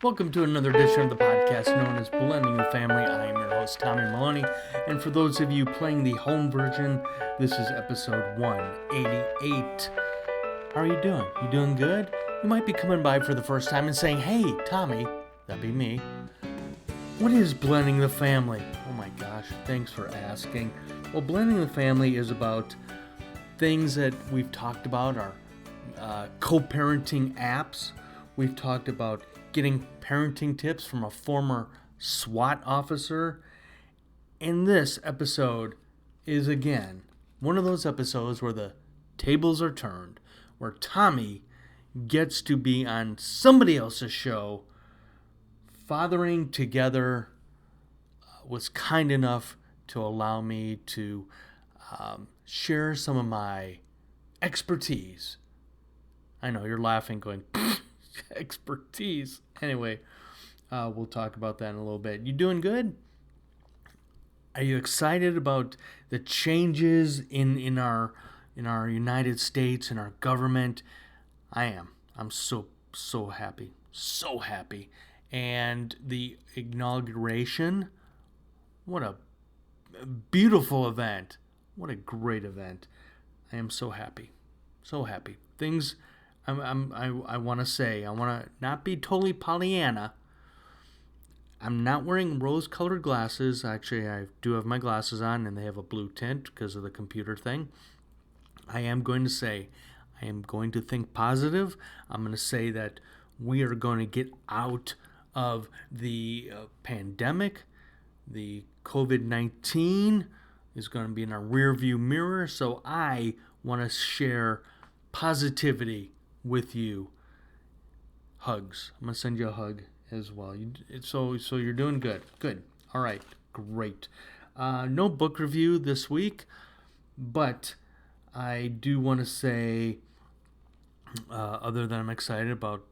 Welcome to another edition of the podcast known as Blending the Family. I am your host, Tommy Maloney, and for those of you playing the home version, this is episode 188. How are you doing? You doing good? You might be coming by for the first time and saying, "Hey, Tommy," that'd be me. What is Blending the Family? Oh my gosh, thanks for asking. Well, Blending the Family is about things that we've talked about, our co-parenting apps. We've talked about getting parenting tips from a former SWAT officer. And this episode is, again, one of those episodes where the tables are turned, where Tommy gets to be on somebody else's show. Fathering Together was kind enough to allow me to share some of my expertise. I know you're laughing, going, expertise. Anyway, we'll talk about that in a little bit. You doing good? Are you excited about the changes in our United States, in our government? I am. I'm so happy. So happy. And the inauguration, what a beautiful event. What a great event. I am so happy. So happy. Things I want to say, I want to not be totally Pollyanna. I'm not wearing rose-colored glasses. Actually, I do have my glasses on, and they have a blue tint because of the computer thing. I am going to say, I am going to think positive. I'm going to say that we are going to get out of the pandemic. The COVID-19 is going to be in our rearview mirror, so I want to share positivity with you. Hugs. I'm going to send you a hug as well. So you're doing good. Good. All right. Great. No book review this week, but I do want to say, other than I'm excited about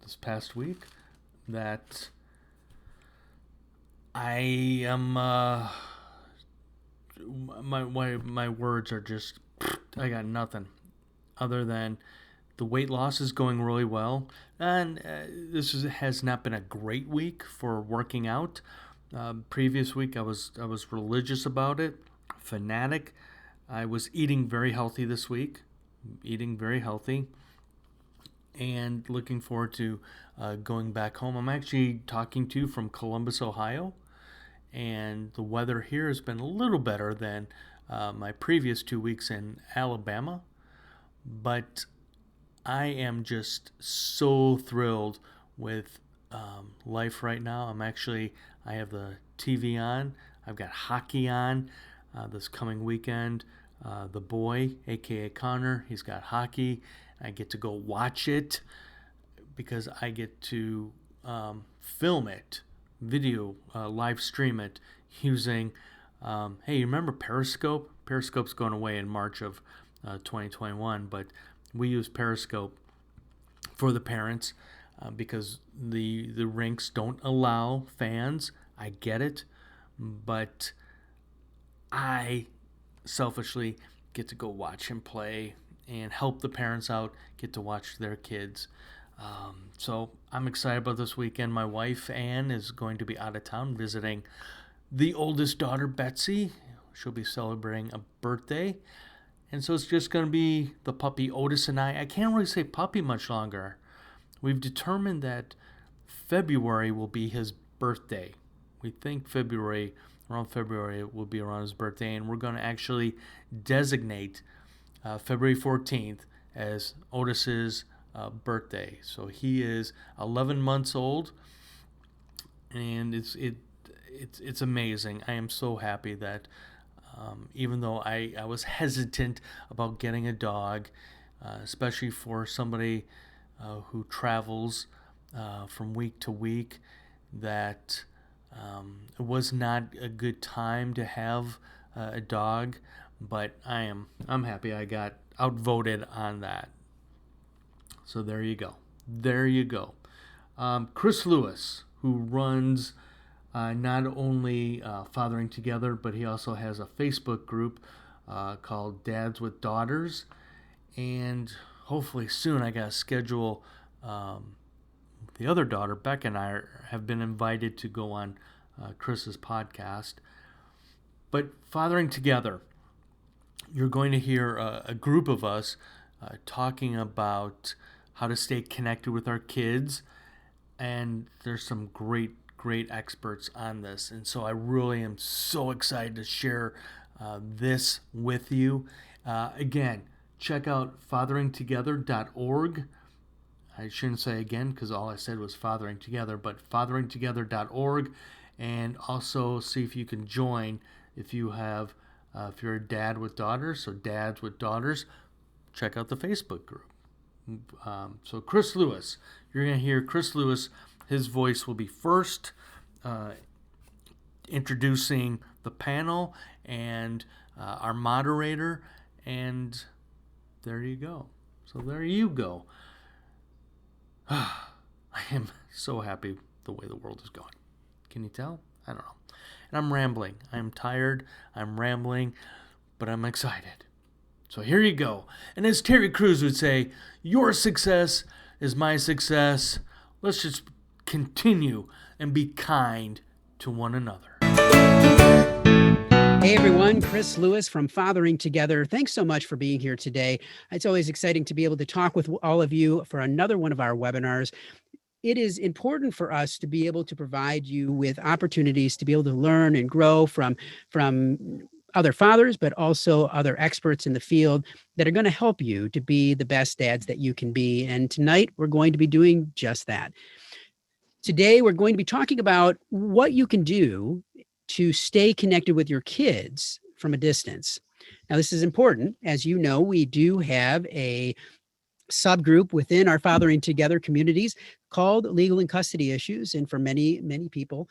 this past week, that I am my words are just, I got nothing other than the weight loss is going really well, and has not been a great week for working out. Previous week I was religious about it, fanatic. I was eating very healthy this week, and looking forward to going back home. I'm actually talking to you from Columbus, Ohio, and the weather here has been a little better than my previous 2 weeks in Alabama, but I am just so thrilled with life right now. I have the TV on. I've got hockey on this coming weekend. The boy, a.k.a. Connor, he's got hockey. I get to go watch it because I get to film it, video, live stream it using, hey, you remember Periscope? Periscope's going away in March of 2021, but we use Periscope for the parents because the rinks don't allow fans. I get it, but I selfishly get to go watch him play and help the parents out, get to watch their kids. So I'm excited about this weekend. My wife, Ann, is going to be out of town visiting the oldest daughter, Betsy. She'll be celebrating a birthday. And so it's just going to be the puppy, Otis, and I. I can't really say puppy much longer. We've determined that February will be his birthday. We think around February will be around his birthday, and we're going to actually designate February 14th as Otis's birthday. So he is 11 months old, and it's amazing. I am so happy that even though I was hesitant about getting a dog, especially for somebody who travels from week to week, that it was not a good time to have a dog, but I'm happy I got outvoted on that. So there you go. Chris Lewis, who runs not only Fathering Together, but he also has a Facebook group called Dads with Daughters, and hopefully soon I got to schedule the other daughter, Becca, and I have been invited to go on Chris's podcast. But Fathering Together, you're going to hear a group of us talking about how to stay connected with our kids. And there's some great experts on this. And so I really am so excited to share this with you. Again, check out fatheringtogether.org. I shouldn't say again because all I said was Fathering Together, but fatheringtogether.org. And also see if you can join if you're a dad with daughters, so dads with daughters, check out the Facebook group. So Chris Lewis, you're going to hear Chris Lewis. His voice will be first, introducing the panel and our moderator, and there you go. So there you go. I am so happy the way the world is going. Can you tell? I don't know. And I'm rambling. I'm tired. I'm rambling, but I'm excited. So here you go. And as Terry Crews would say, your success is my success. Let's just continue and be kind to one another. Hey everyone, Chris Lewis from Fathering Together. Thanks so much for being here today. It's always exciting to be able to talk with all of you for another one of our webinars. It is important for us to be able to provide you with opportunities to be able to learn and grow from other fathers, but also other experts in the field that are going to help you to be the best dads that you can be. And tonight we're going to be doing just that. Today we're going to be talking about what you can do to stay connected with your kids from a distance. Now, this is important. As you know, we do have a subgroup within our Fathering Together communities called Legal and Custody Issues. And for many people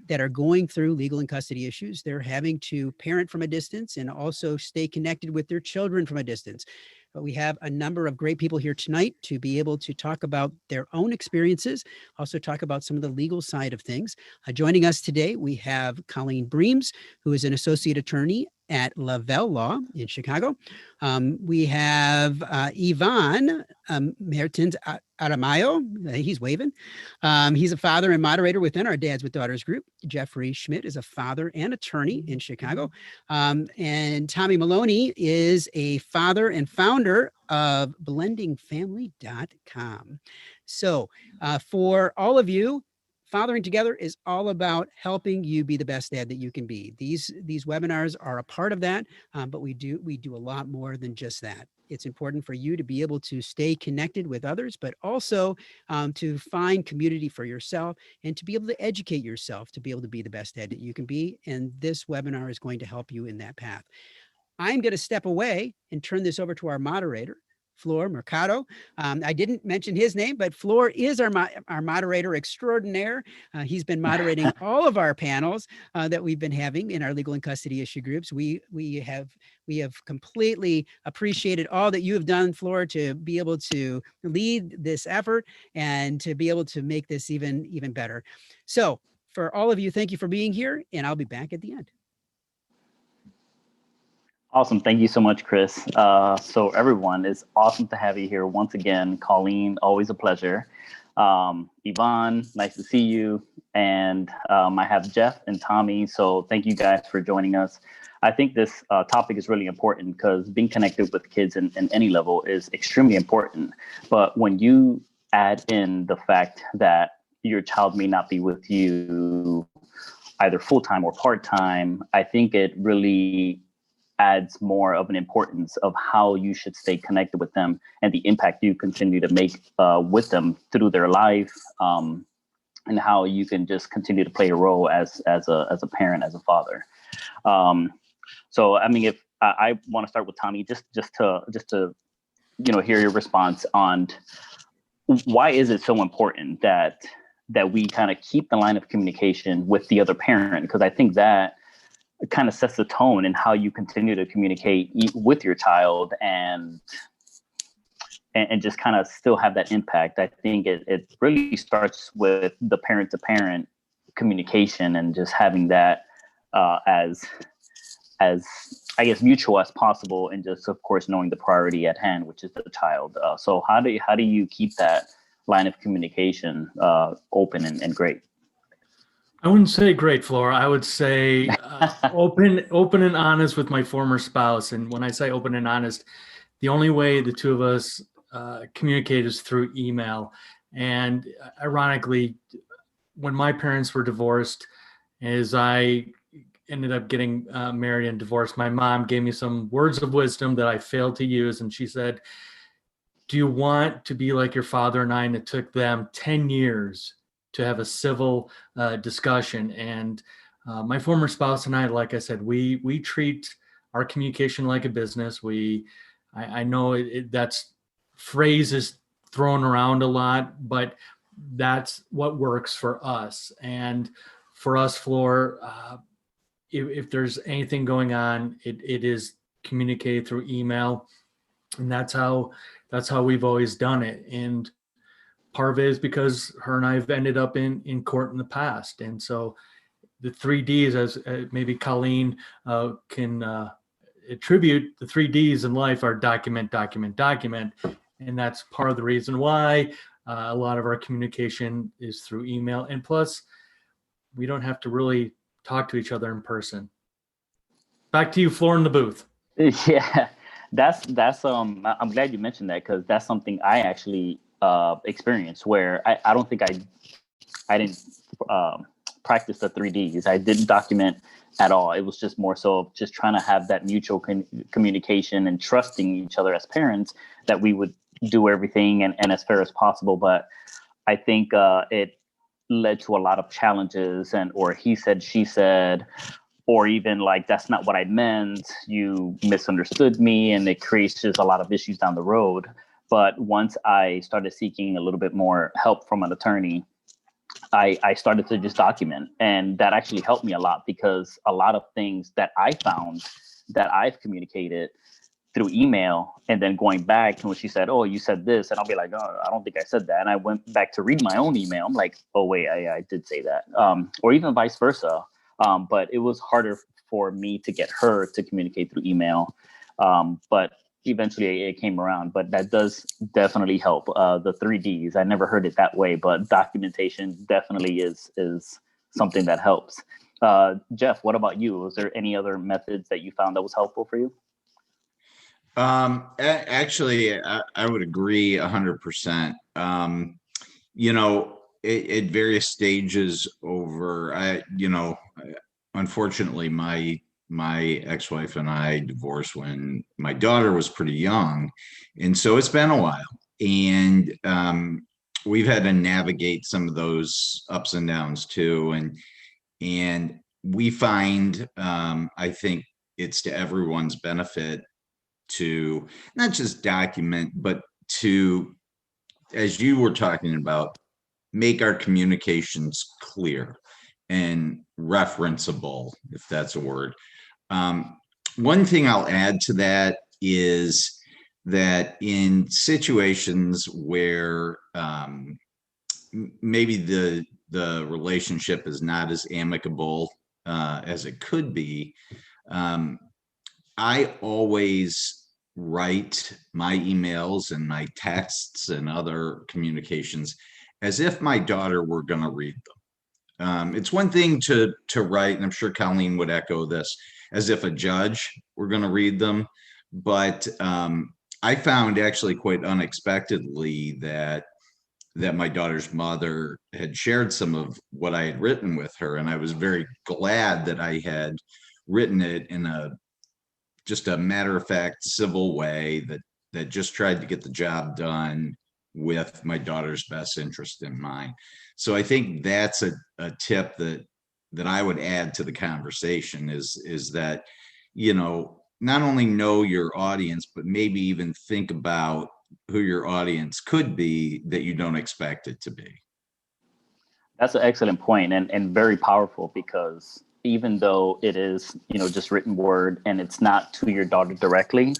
that are going through legal and custody issues, they're having to parent from a distance and also stay connected with their children from a distance. But we have a number of great people here tonight to be able to talk about their own experiences, also talk about some of the legal side of things. Joining us today, we have Colleen Breams, who is an associate attorney at Lavelle Law in Chicago. We have Ivan Mertens Aramayo. He's waving. He's a father and moderator within our Dads with Daughters group. Jeffrey Schmidt is a father and attorney in Chicago. And Tommy Maloney is a father and founder of blendingfamily.com. So for all of you, Fathering Together is all about helping you be the best dad that you can be. These webinars are a part of that, but we do a lot more than just that. It's important for you to be able to stay connected with others, but also to find community for yourself and to be able to educate yourself to be able to be the best dad that you can be. And this webinar is going to help you in that path. I'm going to step away and turn this over to our moderator, Flor Mercado. I didn't mention his name, but Flor is our moderator extraordinaire. He's been moderating all of our panels that we've been having in our legal and custody issue groups. We have completely appreciated all that you have done, Flor, to be able to lead this effort and to be able to make this even better. So for all of you, thank you for being here, and I'll be back at the end. Awesome. Thank you so much, Chris. So everyone, it's awesome to have you here once again. Colleen, always a pleasure. Yvonne, nice to see you. And I have Jeff and Tommy. So thank you guys for joining us. I think this topic is really important because being connected with kids in any level is extremely important. But when you add in the fact that your child may not be with you either full-time or part-time, I think it really adds more of an importance of how you should stay connected with them and the impact you continue to make with them through their life, and how you can just continue to play a role as a parent, as a father. So, I mean, if I want to start with Tommy, just to hear your response on why is it so important that we kind of keep the line of communication with the other parent, because I think that it kind of sets the tone in how you continue to communicate with your child and just kind of still have that impact. I think it really starts with the parent to parent communication and just having that as I guess mutual as possible, and just of course knowing the priority at hand, which is the child. So how do you keep that line of communication open and great? I wouldn't say great, Flora. I would say open and honest with my former spouse. And when I say open and honest, the only way the two of us communicate is through email. And ironically, when my parents were divorced, as I ended up getting married and divorced, my mom gave me some words of wisdom that I failed to use. And she said, do you want to be like your father and I? And it took them 10 years to have a civil discussion. And my former spouse and I, like I said, we treat our communication like a business. I know that's phrase is thrown around a lot, but that's what works for us. And for us, Floor, if there's anything going on, it is communicated through email, and that's how we've always done it. And part of it is because her and I have ended up in court in the past, and so the 3Ds, as maybe Colleen can attribute, the 3Ds in life are document, document, document, and that's part of the reason why a lot of our communication is through email. And plus, we don't have to really talk to each other in person. Back to you, Floor, in the booth. Yeah, that's I'm glad you mentioned that, because that's something I actually experienced, where I don't think I didn't practice the 3Ds. I didn't document at all. It was just more so just trying to have that mutual communication and trusting each other as parents that we would do everything and as fair as possible. But I think it led to a lot of challenges, or he said, she said, or even like, that's not what I meant, you misunderstood me, and it creates just a lot of issues down the road. But once I started seeking a little bit more help from an attorney, I started to just document. And that actually helped me a lot, because a lot of things that I found that I've communicated through email, and then going back, and when she said, oh, you said this, and I'll be like, oh, I don't think I said that. And I went back to read my own email. I'm like, oh, wait, I did say that. Or even vice versa. But it was harder for me to get her to communicate through email. But eventually it came around. But that does definitely help. The 3Ds, I never heard it that way, but documentation definitely is something that helps. Jeff, what about you? Was there any other methods that you found that was helpful for you? Actually, I would agree 100%. At various stages over, unfortunately, my ex-wife and I divorced when my daughter was pretty young. And so it's been a while. And we've had to navigate some of those ups and downs too. And we find, I think it's to everyone's benefit to not just document, but to, as you were talking about, make our communications clear and referenceable, if that's a word. One thing I'll add to that is that in situations where maybe the relationship is not as amicable as it could be, I always write my emails and my texts and other communications as if my daughter were going to read them. It's one thing to write, and I'm sure Colleen would echo this, as if a judge were going to read them. But I found actually quite unexpectedly that my daughter's mother had shared some of what I had written with her. And I was very glad that I had written it in just a matter-of-fact, civil way that just tried to get the job done with my daughter's best interest in mind. So I think that's a tip that I would add to the conversation is that, not only know your audience, but maybe even think about who your audience could be that you don't expect it to be. That's an excellent point, and very powerful, because even though it is, just written word and it's not to your daughter directly,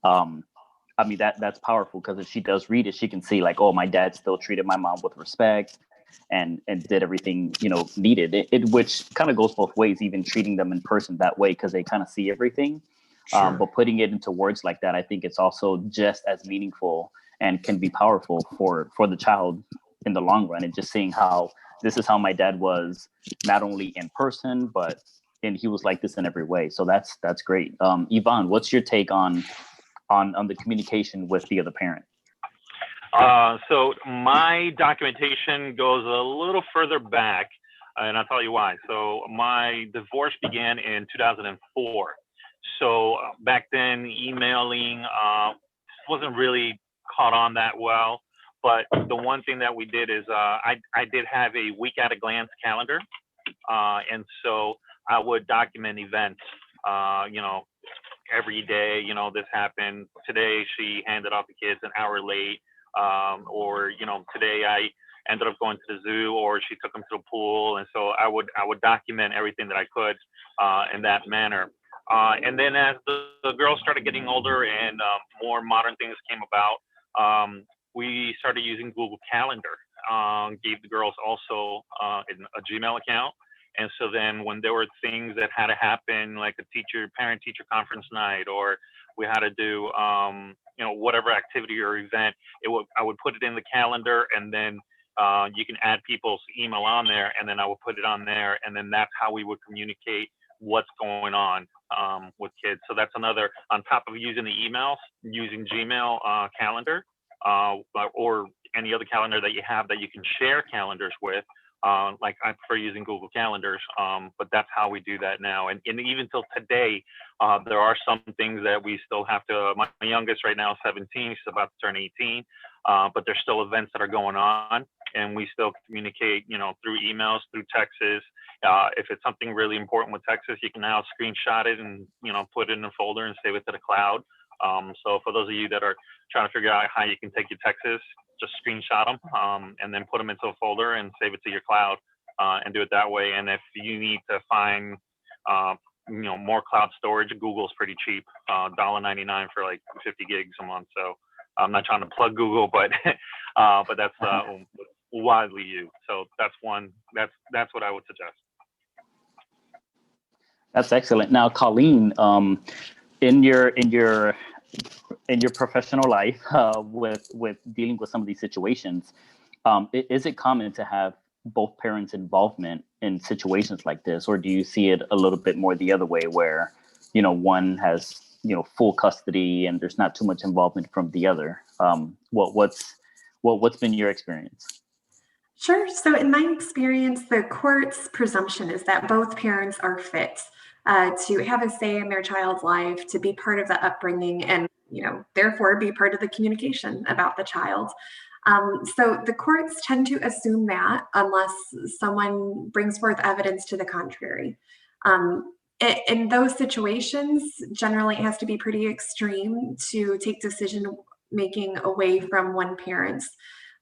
that's powerful, because if she does read it, she can see like, oh, my dad still treated my mom with respect and did everything, needed. Which kind of goes both ways, even treating them in person that way, because they kind of see everything. Sure. But putting it into words like that, I think it's also just as meaningful and can be powerful for the child in the long run. And just seeing how this is how my dad was, not only in person, and he was like this in every way. So that's great. Yvonne, what's your take on the communication with the other parent? So my documentation goes a little further back, and I'll tell you why. So my divorce began in 2004. So back then, emailing wasn't really caught on that well. But the one thing that we did is I did have a week at a glance calendar. And so I would document events, every day, this happened. Today, she handed off the kids an hour late. Or today I ended up going to the zoo, or she took them to the pool, and so I would document everything that I could in that manner. And then as the girls started getting older and more modern things came about, we started using Google Calendar. Gave the girls also a Gmail account. And so then when there were things that had to happen, like a parent-teacher conference night, or we had to do whatever activity or event, I would put it in the calendar, and then you can add people's email on there, and then I would put it on there, and then that's how we would communicate what's going on with kids. So that's another, on top of using the emails, using Gmail calendar, or any other calendar that you have that you can share calendars with. Like I prefer using Google Calendars, but that's how we do that now. And even till today, there are some things that we still have to, my youngest right now is 17, she's about to turn 18, but there's still events that are going on, and we still communicate, through emails, through texts. If it's something really important with Texas, you can now screenshot it and, put it in a folder and save it to the cloud. So for those of you that are trying to figure out how you can take your Texas, just screenshot them and then put them into a folder and save it to your cloud and do it that way. And if you need to find, more cloud storage, Google's pretty cheap, $1.99 for like 50 gigs a month. So I'm not trying to plug Google, but that's widely used. So that's what I would suggest. That's excellent. Now, Colleen, in your professional life, with dealing with some of these situations, is it common to have both parents' involvement in situations like this, or do you see it a little bit more the other way, where one has full custody and there's not too much involvement from the other? What's been your experience? Sure. So in my experience, the court's presumption is that both parents are fit to have a say in their child's life, to be part of the upbringing, and therefore be part of the communication about the child. So the courts tend to assume that unless someone brings forth evidence to the contrary. In those situations, generally it has to be pretty extreme to take decision making away from one parent.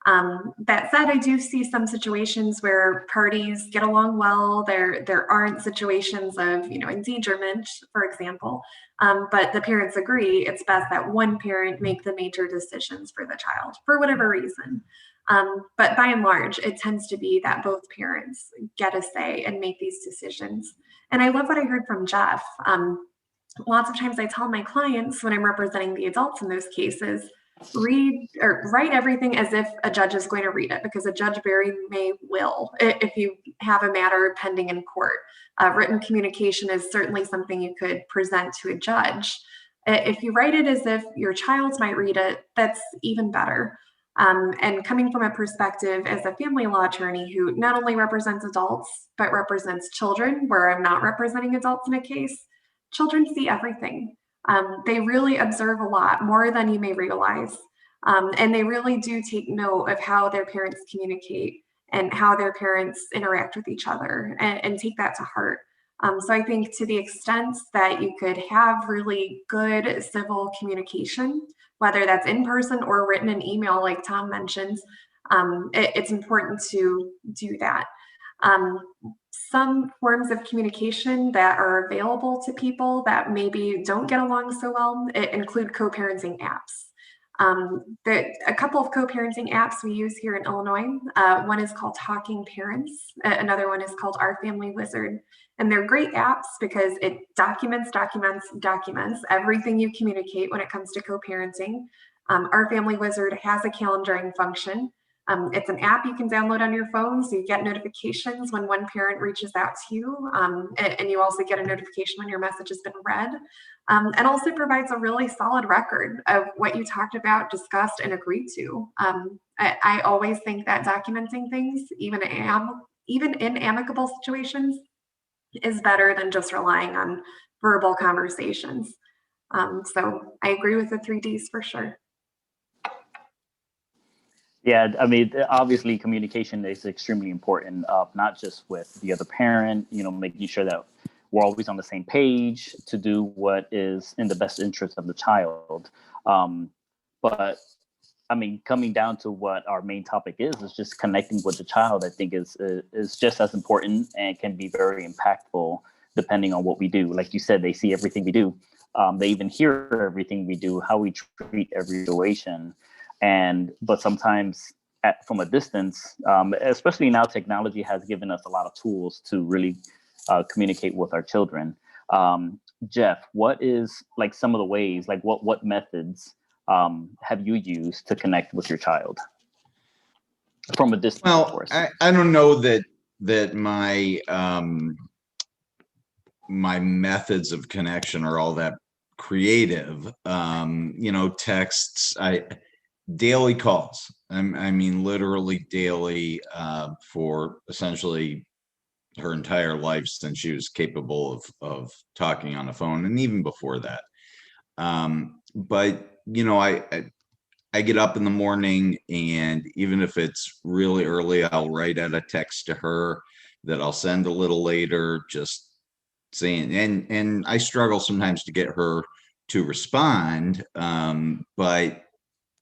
That said, I do see some situations where parties get along well. There aren't situations of, endangerment, for example, but the parents agree it's best that one parent make the major decisions for the child for whatever reason. But by and large, it tends to be that both parents get a say and make these decisions. And I love what I heard from Jeff. Lots of times I tell my clients when I'm representing the adults in those cases, read or write everything as if a judge is going to read it, because a judge very may will if you have a matter pending in court. Written communication is certainly something you could present to a judge. If you write it as if your child might read it, that's even better. And coming from a perspective as a family law attorney who not only represents adults, but represents children, where I'm not representing adults in a case, children see everything. They really observe a lot more than you may realize. And they really do take note of how their parents communicate and how their parents interact with each other, and take that to heart. So I think to the extent that you could have really good civil communication, whether that's in person or written in email, like Tom mentioned, it's important to do that. Some forms of communication that are available to people that maybe don't get along so well include co-parenting apps. A couple of co-parenting apps we use here in Illinois. One is called Talking Parents. Another one is called Our Family Wizard. And they're great apps because it documents everything you communicate when it comes to co-parenting. Our Family Wizard has a calendaring function. It's an app you can download on your phone, so you get notifications when one parent reaches out to you, and you also get a notification when your message has been read, and also provides a really solid record of what you talked about, discussed, and agreed to. I always think that documenting things, even in amicable situations, is better than just relying on verbal conversations. So I agree with the 3Ds for sure. Yeah, I mean, obviously communication is extremely important, not just with the other parent, making sure that we're always on the same page to do what is in the best interest of the child. But I mean, coming down to what our main topic is just connecting with the child, I think is just as important and can be very impactful depending on what we do. Like you said, they see everything we do. They even hear everything we do, how we treat every situation. But sometimes from a distance, especially now, technology has given us a lot of tools to really communicate with our children. Jeff, what is like some of the ways, like what methods have you used to connect with your child from a distance? Well, of course. I don't know that my my methods of connection are all that creative. Texts, daily calls. I mean, literally daily for essentially her entire life since she was capable of talking on the phone, and even before that. But I get up in the morning, and even if it's really early, I'll write out a text to her that I'll send a little later, just saying, and I struggle sometimes to get her to respond, but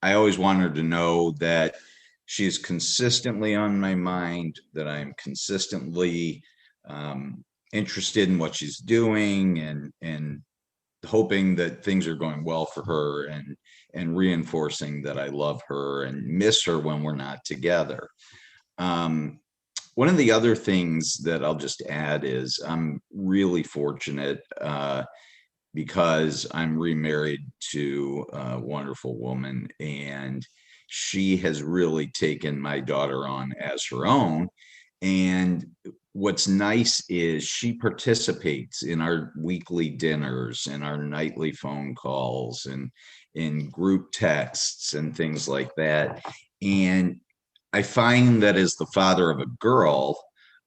I always want her to know that she's consistently on my mind, that I'm consistently interested in what she's doing, and hoping that things are going well for her, and reinforcing that I love her and miss her when we're not together. One of the other things that I'll just add is I'm really fortunate because I'm remarried to a wonderful woman, and she has really taken my daughter on as her own. And what's nice is she participates in our weekly dinners and our nightly phone calls and in group texts and things like that. And I find that as the father of a girl,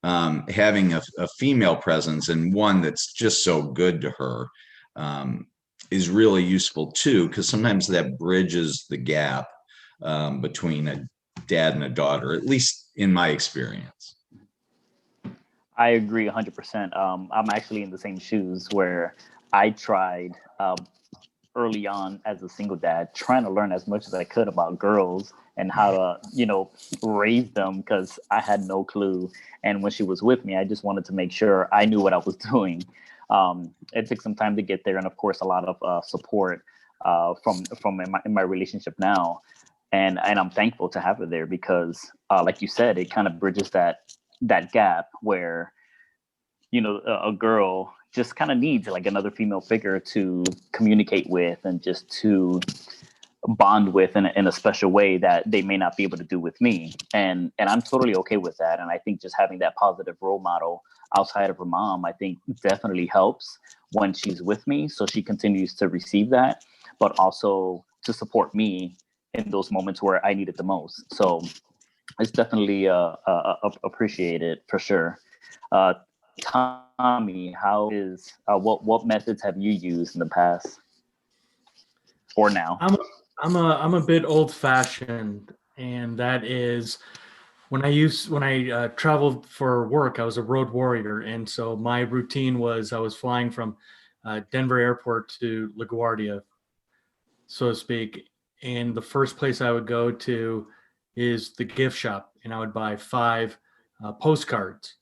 having a female presence, and one that's just so good to her, is really useful too, because sometimes that bridges the gap between a dad and a daughter, at least in my experience. I agree 100%. I'm actually in the same shoes where I tried early on as a single dad, trying to learn as much as I could about girls and how to, raise them, because I had no clue. And when she was with me, I just wanted to make sure I knew what I was doing. It took some time to get there, and of course, a lot of support from in my relationship now. And I'm thankful to have her there because, like you said, it kind of bridges that gap where, a girl just kind of needs like another female figure to communicate with and just to bond with in a special way that they may not be able to do with me. And I'm totally okay with that. And I think just having that positive role model outside of her mom, I think definitely helps when she's with me. So she continues to receive that, but also to support me in those moments where I need it the most. So it's definitely appreciated for sure. Tommy, how is what methods have you used in the past or now? I'm a bit old fashioned, and that is when I traveled for work. I was a road warrior, and so my routine was I was flying from Denver Airport to LaGuardia, so to speak. And the first place I would go to is the gift shop, and I would buy 5 postcards.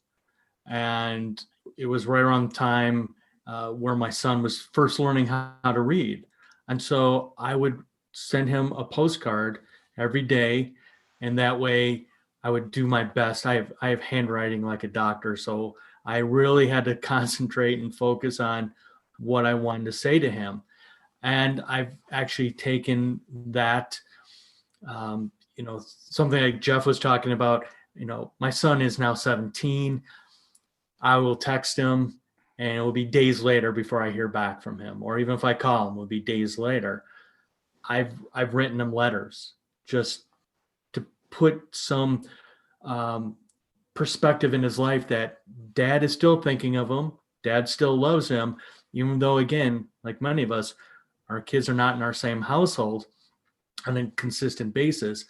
And it was right around the time where my son was first learning how to read. And so I would send him a postcard every day. And that way I would do my best. I have handwriting like a doctor. So I really had to concentrate and focus on what I wanted to say to him. And I've actually taken that, something like Jeff was talking about. My son is now 17. I will text him and it will be days later before I hear back from him. Or even if I call him, it will be days later. I've written him letters just to put some perspective in his life that dad is still thinking of him. Dad still loves him, even though, again, like many of us, our kids are not in our same household on a consistent basis.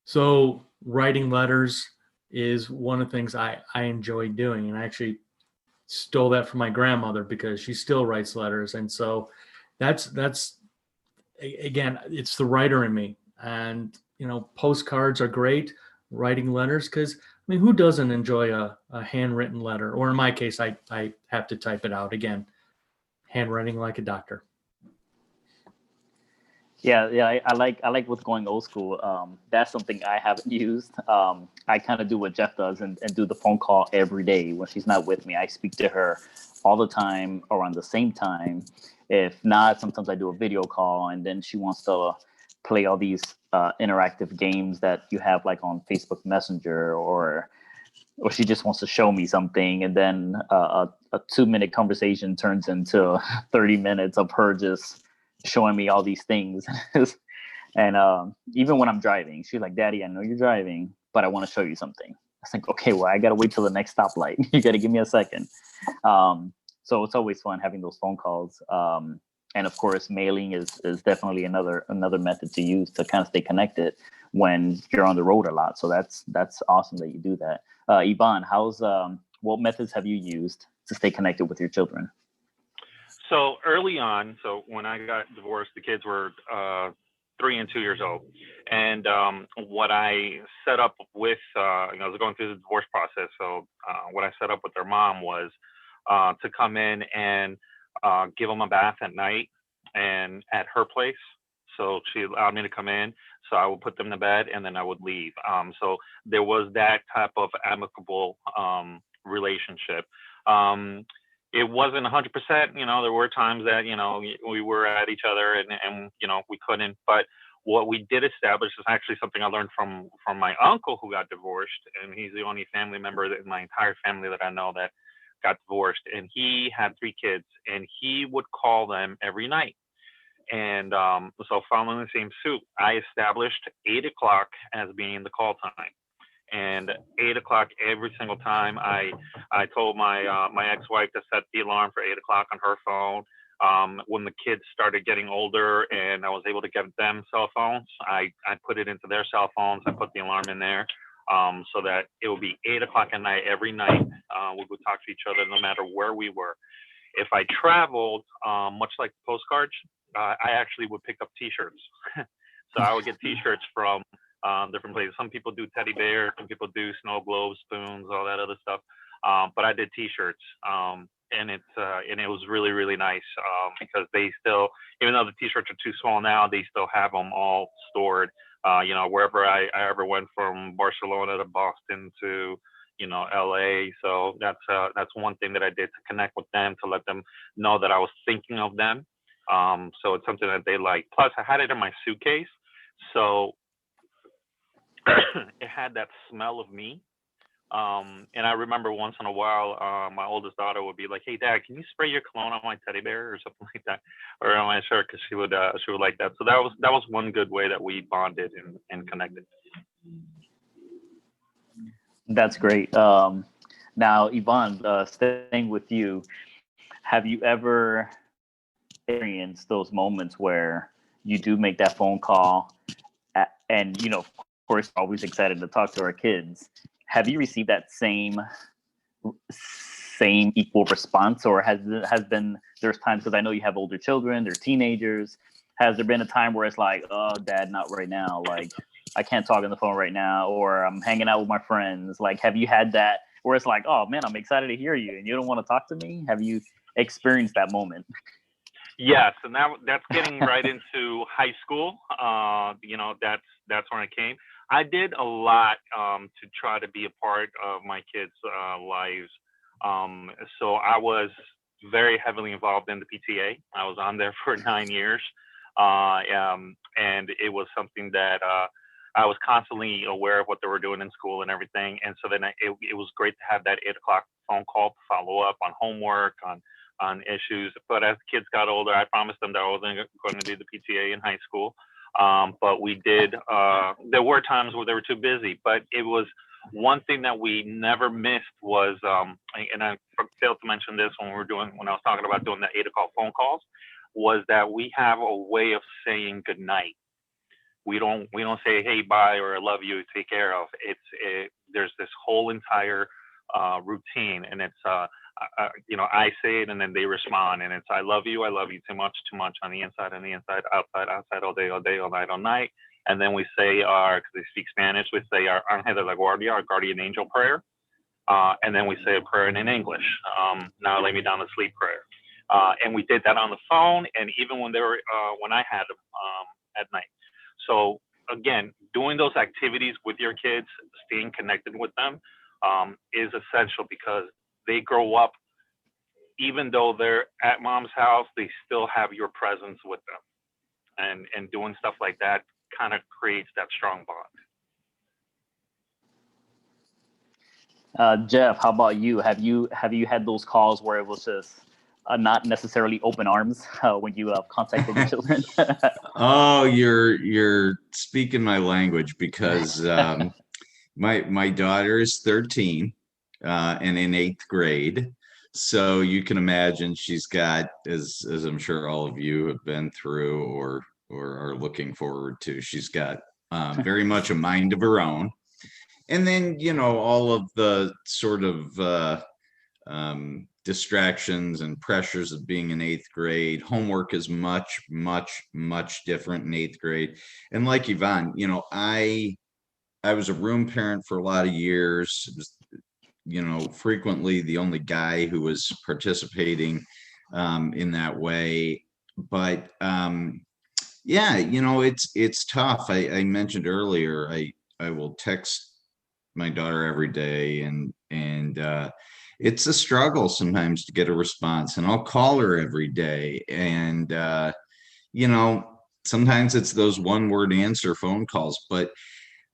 So writing letters is one of the things I enjoy doing. And I actually stole that from my grandmother because she still writes letters. And so that's again, it's the writer in me. And, postcards are great, writing letters, because who doesn't enjoy a handwritten letter? Or in my case, I have to type it out again, handwriting like a doctor. Yeah, I like what's going old school. That's something I haven't used. I kind of do what Jeff does and do the phone call every day when she's not with me. I speak to her all the time around the same time. If not, sometimes I do a video call, and then she wants to play all these interactive games that you have like on Facebook Messenger, or she just wants to show me something, and then a 2-minute conversation turns into 30 minutes of her just showing me all these things. And even when I'm driving, she's like, "Daddy, I know you're driving, but I want to show you something." I was like, "Okay, well, I got to wait till the next stoplight. You got to give me a second." So it's always fun having those phone calls. And of course, mailing is definitely another method to use to kind of stay connected when you're on the road a lot. So that's awesome that you do that. Yvonne, what methods have you used to stay connected with your children? So early on, so when I got divorced, the kids were 3 and 2 years old. And what I set up with, I was going through the divorce process. So what I set up with their mom was to come in and give them a bath at night and at her place. So she allowed me to come in. So I would put them to bed and then I would leave. So there was that type of amicable relationship. It wasn't 100%, there were times that, we were at each other and we couldn't. But what we did establish is actually something I learned from my uncle who got divorced. And he's the only family member in my entire family that I know that got divorced. And he had 3 kids and he would call them every night. And so following the same suit, I established 8 o'clock as being the call time. And 8 o'clock every single time, I told my ex-wife to set the alarm for 8 o'clock on her phone. When the kids started getting older and I was able to get them cell phones, I put it into their cell phones. I put the alarm in there so that it would be 8 o'clock at night every night. We would talk to each other no matter where we were. If I traveled, much like postcards, I actually would pick up T-shirts. So I would get T-shirts from different places. Some people do teddy bears, some people do snow globes, spoons, all that other stuff. But I did T-shirts, and it was really, really nice because they still, even though the T-shirts are too small now, they still have them all stored. Wherever I ever went, from Barcelona to Boston to LA. So that's one thing that I did to connect with them, to let them know that I was thinking of them. So it's something that they like. Plus, I had it in my suitcase, so it had that smell of me. And I remember once in a while, my oldest daughter would be like, "Hey, Dad, can you spray your cologne on my teddy bear or something like that, or on my shirt?" Because she would like that. So that was one good way that we bonded and connected. That's great. Now, Yvonne, staying with you, have you ever experienced those moments where you do make that phone call and, of course, always excited to talk to our kids? Have you received that same equal response, or there's times, because I know you have older children, they're teenagers. Has there been a time where it's like, "Oh, Dad, not right now. Like, I can't talk on the phone right now," or "I'm hanging out with my friends"? Like, have you had that where it's like, "Oh man, I'm excited to hear you and you don't want to talk to me"? Have you experienced that moment? Yes, and that's getting right into high school. That's when it came. I did a lot to try to be a part of my kids' lives. So I was very heavily involved in the PTA. I was on there for 9 years. And it was something that I was constantly aware of what they were doing in school and everything. And so then it was great to have that 8 o'clock phone call to follow up on homework, on issues. But as the kids got older, I promised them that I wasn't going to do the PTA in high school. But we did, there were times where they were too busy, but it was one thing that we never missed was, and I failed to mention this when I was talking about doing the 8 o'clock phone calls, was that we have a way of saying good night. We don't say, hey, bye, or I love you, take care of. There's this whole entire routine, and it's, I say it and then they respond, and it's, I love you too much on the inside, outside, all day, all night, all night. And then we say because they speak Spanish, we say our Ángel de la Guardia, our guardian angel prayer. And then we say a prayer in English, now lay me down to sleep prayer. And we did that on the phone, and even when I had them at night. So again, doing those activities with your kids, staying connected with them is essential, because they grow up, even though they're at mom's house, they still have your presence with them. And doing stuff like that kind of creates that strong bond. Jeff, how about you? Have you had those calls where it was just not necessarily open arms when you contacted your children? Oh, you're speaking my language, because my daughter is 13 and in 8th grade. So you can imagine she's got, as I'm sure all of you have been through or are looking forward to, she's got very much a mind of her own. And then, all of the sort of distractions and pressures of being in 8th grade. Homework is much, much, much different in 8th grade. And like Yvonne, I was a room parent for a lot of years. It was, frequently the only guy who was participating in that way. But it's tough. I mentioned earlier, I will text my daughter every day, and it's a struggle sometimes to get a response, and I'll call her every day. And, sometimes it's those one-word answer phone calls. But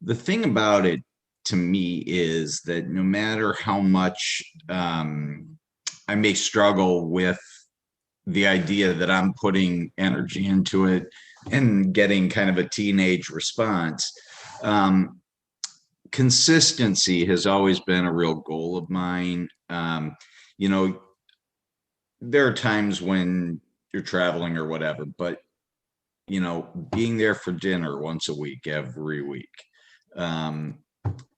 the thing about it to me is that no matter how much I may struggle with the idea that I'm putting energy into it and getting kind of a teenage response, consistency has always been a real goal of mine. There are times when you're traveling or whatever, but being there for dinner once a week, every week,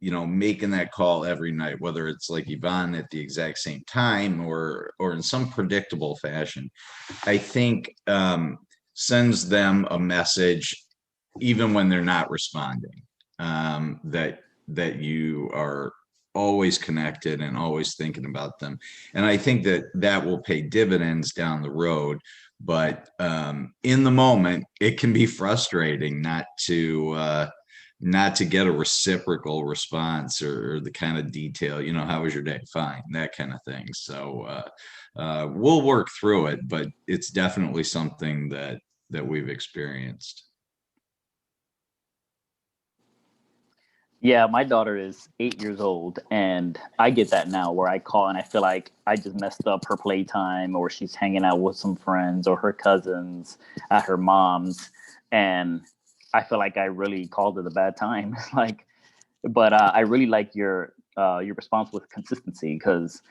making that call every night, whether it's like Yvonne at the exact same time or in some predictable fashion, I think sends them a message, even when they're not responding, that you are always connected and always thinking about them. And I think that will pay dividends down the road. But in the moment, it can be frustrating not to get a reciprocal response or the kind of detail, how was your day? Fine, that kind of thing. So we'll work through it, but it's definitely something that we've experienced. Yeah, my daughter is 8 years old, and I get that now where I call and I feel like I just messed up her playtime, or she's hanging out with some friends or her cousins at her mom's, and I feel like I really called it a bad time. But I really like your response with consistency, because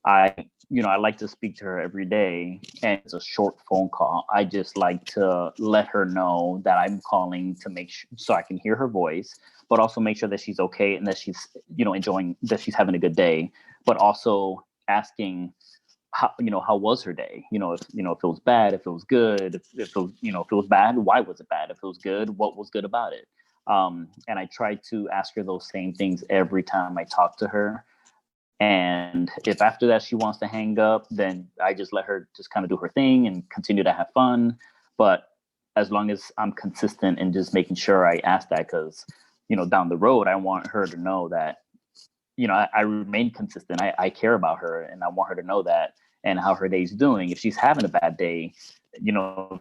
I like to speak to her every day, and it's a short phone call. I just like to let her know that I'm calling to make sure, so I can hear her voice, but also make sure that she's okay and that she's, enjoying, that she's having a good day, but also asking how was her day? If it was bad, if it was good, if it was, if it was bad, why was it bad? If it was good, what was good about it? And I try to ask her those same things every time I talk to her. And if after that she wants to hang up, then I just let her just kind of do her thing and continue to have fun. But as long as I'm consistent and just making sure I ask that, because, down the road, I want her to know that, I remain consistent. I care about her, and I want her to know that and how her day's doing. If she's having a bad day,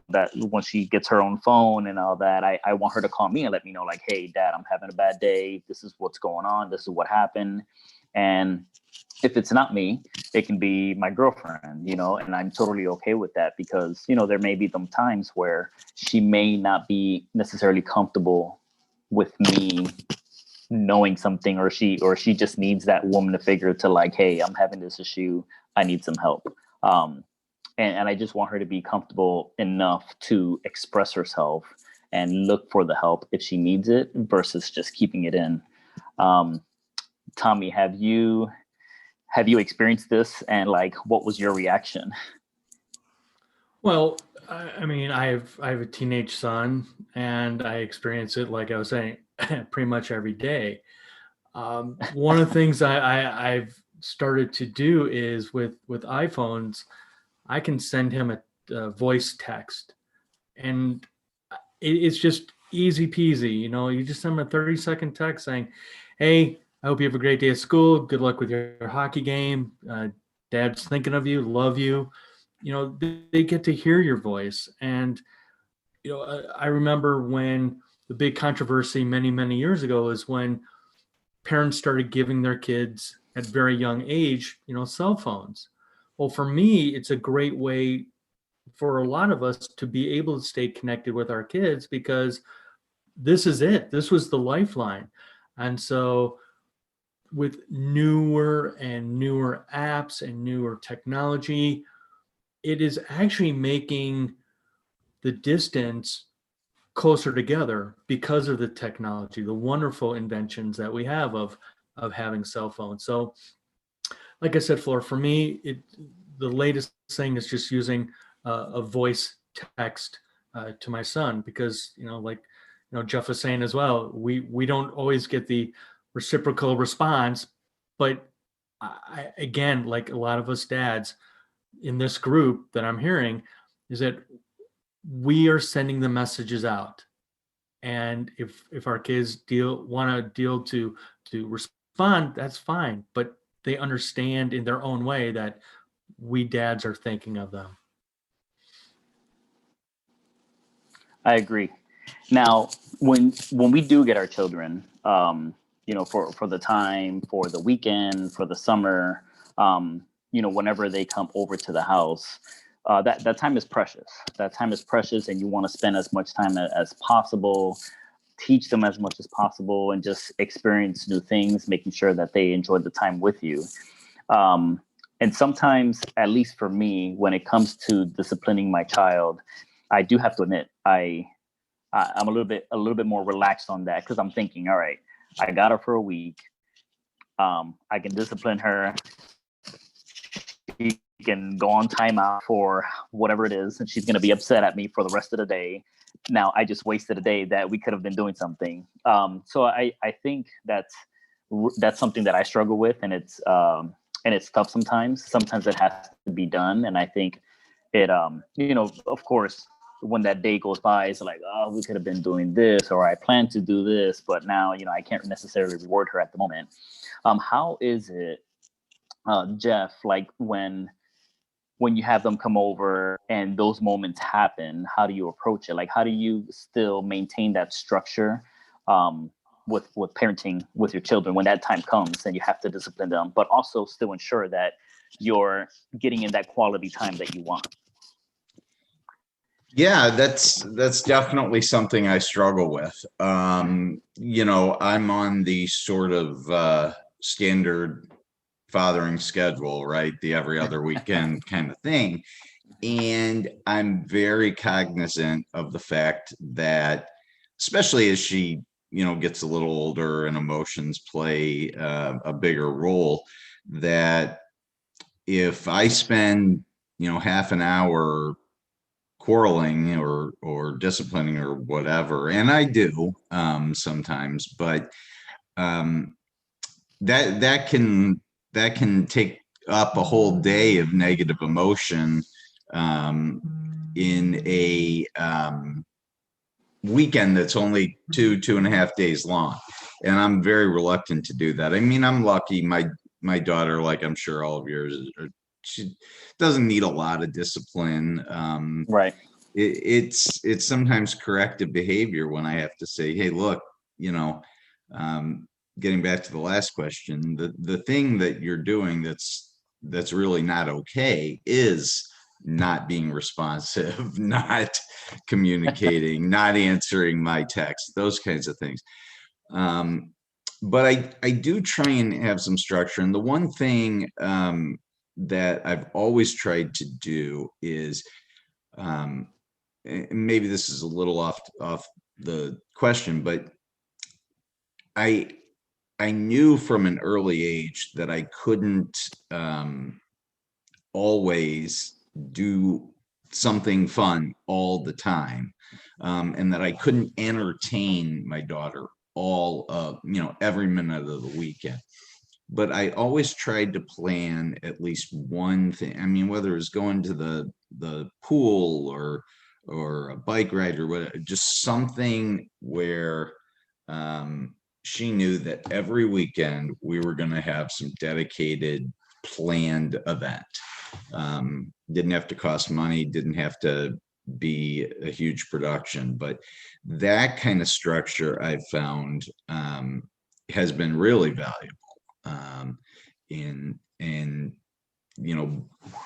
that when she gets her own phone and all that, I want her to call me and let me know, like, hey, Dad, I'm having a bad day. This is what's going on. This is what happened. And if it's not me, it can be my girlfriend, and I'm totally okay with that, because, there may be some times where she may not be necessarily comfortable with me knowing something, or she just needs that woman to figure to, like, hey, I'm having this issue. I need some help. And I just want her to be comfortable enough to express herself and look for the help if she needs it versus just keeping it in. Tommy, have you experienced this, and like, what was your reaction? Well, I mean, I have a teenage son, and I experience it, like I was saying, pretty much every day. One of the things I've started to do is with iPhones, I can send him a voice text, and it's just easy peasy. You just send him a 30-second text saying, hey, I hope you have a great day at school. Good luck with your hockey game. Dad's thinking of you, love you. They get to hear your voice. And, I remember when the big controversy many, many years ago is when parents started giving their kids at very young age, cell phones. Well, for me, it's a great way for a lot of us to be able to stay connected with our kids, because this is it. This was the lifeline. And so with newer and newer apps and newer technology, it is actually making the distance closer together because of the technology, the wonderful inventions that we have of having cell phones. So like I said, Flora, for me, the latest thing is just using a voice text to my son, because, Jeff was saying as well, we don't always get the reciprocal response, but again, like a lot of us dads in this group that I'm hearing, is that we are sending the messages out. And if our kids want to respond, that's fine, but they understand in their own way that we dads are thinking of them. I agree. Now, when we do get our children, for the time, for the weekend, for the summer, whenever they come over to the house, that time is precious. That time is precious, and you want to spend as much time as possible, teach them as much as possible, and just experience new things, making sure that they enjoy the time with you. And sometimes, at least for me, when it comes to disciplining my child, I do have to admit I'm a little bit more relaxed on that, because I'm thinking, all right, I got her for a week. I can discipline her. She can go on timeout for whatever it is, and she's going to be upset at me for the rest of the day. Now I just wasted a day that we could have been doing something. So I think that's something that I struggle with, and it's tough sometimes. Sometimes it has to be done, and I think it, of course, when that day goes by, it's like, oh, we could have been doing this, or I plan to do this, but now, I can't necessarily reward her at the moment. How is it, Jeff, like when you have them come over and those moments happen, how do you approach it? Like, how do you still maintain that structure with parenting with your children when that time comes and you have to discipline them, but also still ensure that you're getting in that quality time that you want? Yeah, that's definitely something I struggle with. I'm on the sort of standard fathering schedule, right? The every other weekend kind of thing. And I'm very cognizant of the fact that, especially as she, gets a little older and emotions play a bigger role, that if I spend, half an hour quarreling or disciplining or whatever, and I do sometimes, but that can take up a whole day of negative emotion in a weekend that's only 2.5 days long, and I'm very reluctant to do that. I mean, I'm lucky. My daughter, like I'm sure all of yours, are she doesn't need a lot of discipline. Right. It's sometimes corrective behavior when I have to say, hey, look, getting back to the last question, the thing that you're doing that's really not okay is not being responsive, not communicating, not answering my text, those kinds of things. But I do try and have some structure. And the one thing that I've always tried to do is, and maybe this is a little off the question, but I knew from an early age that I couldn't always do something fun all the time, and that I couldn't entertain my daughter every minute of the weekend. But I always tried to plan at least one thing. I mean, whether it's going to the pool or a bike ride or whatever, just something where she knew that every weekend we were going to have some dedicated planned event. Didn't have to cost money, didn't have to be a huge production, but that kind of structure I've found has been really valuable in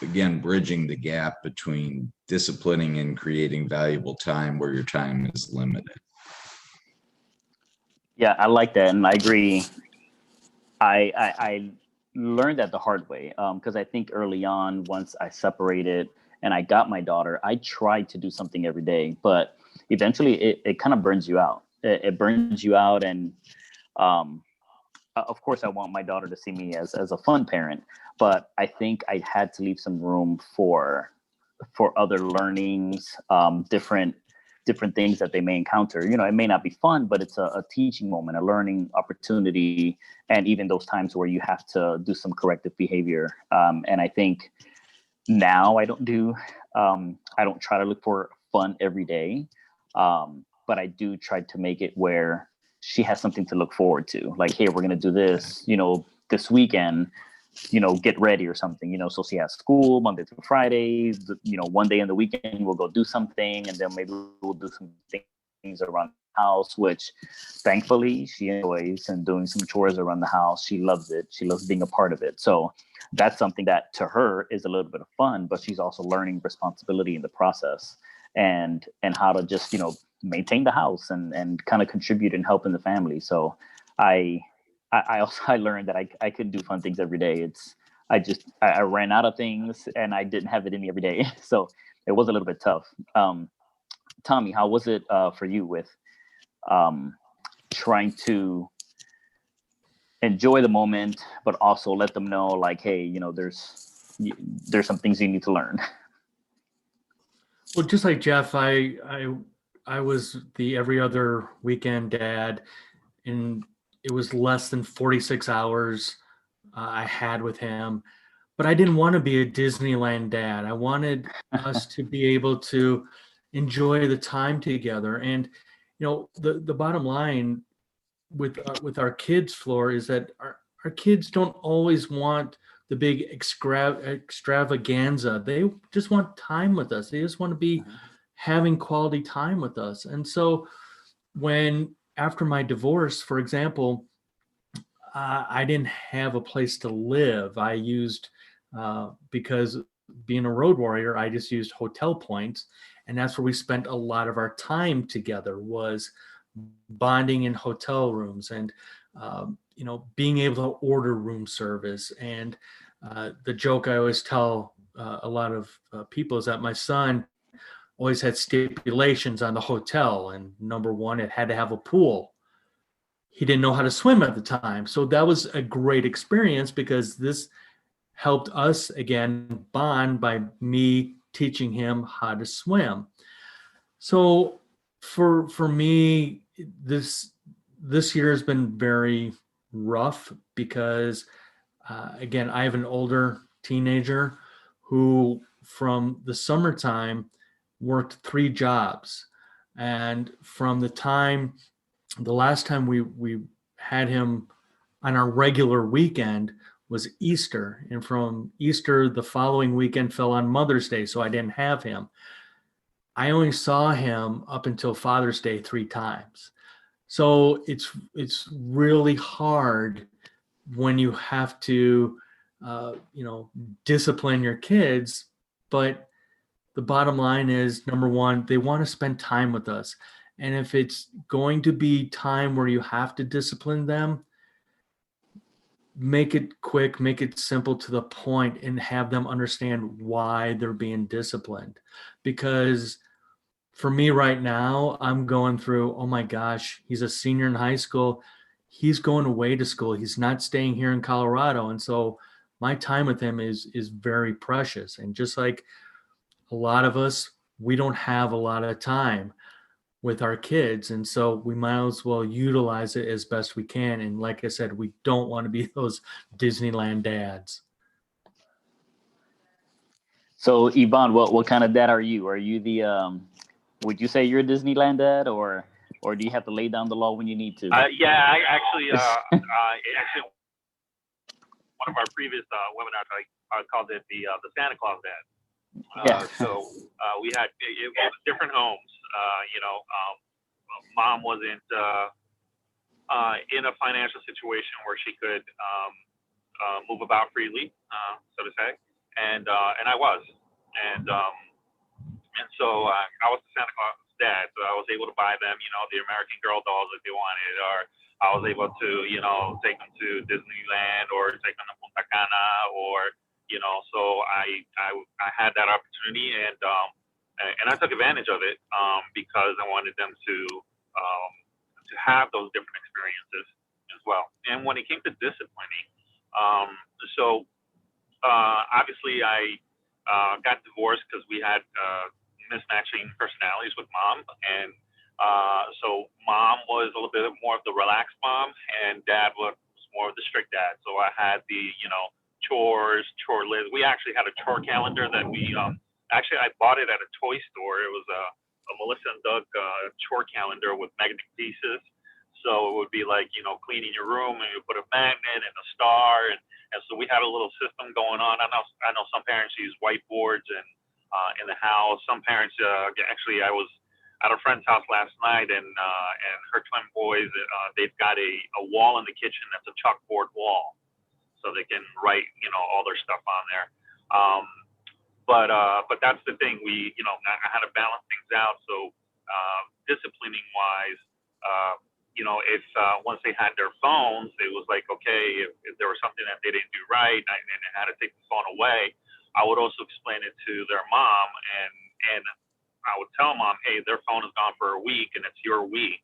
again, bridging the gap between disciplining and creating valuable time where your time is limited. Yeah, I like that, and I agree. I learned that the hard way, because I think early on, once I separated and I got my daughter, I tried to do something every day, but eventually it kind of burns you out. It burns you out, and of course, I want my daughter to see me as a fun parent, but I think I had to leave some room for other learnings, different things that they may encounter. It may not be fun, but it's a teaching moment, a learning opportunity, and even those times where you have to do some corrective behavior. And I think now I don't try to look for fun every day, but I do try to make it where she has something to look forward to. Like, hey, we're going to do this, this weekend, get ready or something, so she has school Monday through Friday, one day in the weekend, we'll go do something. And then maybe we'll do some things around the house, which thankfully she enjoys, and doing some chores around the house. She loves it. She loves being a part of it. So that's something that to her is a little bit of fun, but she's also learning responsibility in the process, and how to just, maintain the house and kind of contribute and help in the family. So I learned that I couldn't do fun things every day. I ran out of things, and I didn't have it in me every day. So it was a little bit tough. Tommy, how was it for you with trying to enjoy the moment, but also let them know, like, hey, there's some things you need to learn? Well, just like Jeff, I was the every other weekend dad, and it was less than 46 hours I had with him. But I didn't want to be a Disneyland dad. I wanted us to be able to enjoy the time together. And, the bottom line with our kids, Floor, is that our kids don't always want the big extravaganza. They just want time with us. They just want to be having quality time with us. And so after my divorce, for example, I didn't have a place to live. I used, because being a road warrior, I just used hotel points. And that's where we spent a lot of our time together, was bonding in hotel rooms, and, being able to order room service. And the joke I always tell a lot of people is that my son always had stipulations on the hotel. And number one, it had to have a pool. He didn't know how to swim at the time. So that was a great experience, because this helped us, again, bond by me teaching him how to swim. So for me, this year has been very rough, because again, I have an older teenager who from the summertime worked 3 jobs. And from the last time we had him on our regular weekend was Easter. And from Easter, the following weekend fell on Mother's Day, so I didn't have him. I only saw him up until Father's Day 3 times. So it's really hard when you have to, discipline your kids. But the bottom line is, number one, they want to spend time with us. And if it's going to be time where you have to discipline them, make it quick, make it simple to the point, and have them understand why they're being disciplined. Because for me right now, I'm going through, oh my gosh, he's a senior in high school. He's going away to school. He's not staying here in Colorado. And so my time with him is very precious. And just like a lot of us, we don't have a lot of time with our kids. And so we might as well utilize it as best we can. And like I said, we don't want to be those Disneyland dads. So Yvonne, what kind of dad are you? Are you the would you say you're a Disneyland dad, or do you have to lay down the law when you need to? Yeah, I actually, one of our previous webinars, I called it the Santa Claus dad. So we had it was different homes. Mom wasn't in a financial situation where she could move about freely, so to say, and I was, and so I was the Santa Claus dad. So I was able to buy them, the American Girl dolls that they wanted, or I was able to, take them to Disneyland or take them to Punta Cana, or so I had that opportunity, and I took advantage of it because I wanted them to have those different experiences as well. And when it came to disciplining, obviously I got divorced because we had mismatching personalities with mom, and so mom was a little bit more of the relaxed mom, and dad was more of the strict dad. So I had the chore list. We actually had a chore calendar that we I bought it at a toy store. It was a Melissa and Doug chore calendar with magnetic pieces. So it would be like, cleaning your room, and you put a magnet and a star, and so we had a little system going on. I know some parents use whiteboards and in the house. Some parents actually, I was at a friend's house last night, and her twin boys, they've got a wall in the kitchen that's a chalkboard wall, so they can write, all their stuff on there. But that's the thing. I had to balance things out. So disciplining wise, if once they had their phones, it was like, okay, if there was something that they didn't do right, and I had to take the phone away, I would also explain it to their mom, and I would tell mom, hey, their phone is gone for a week, and it's your week.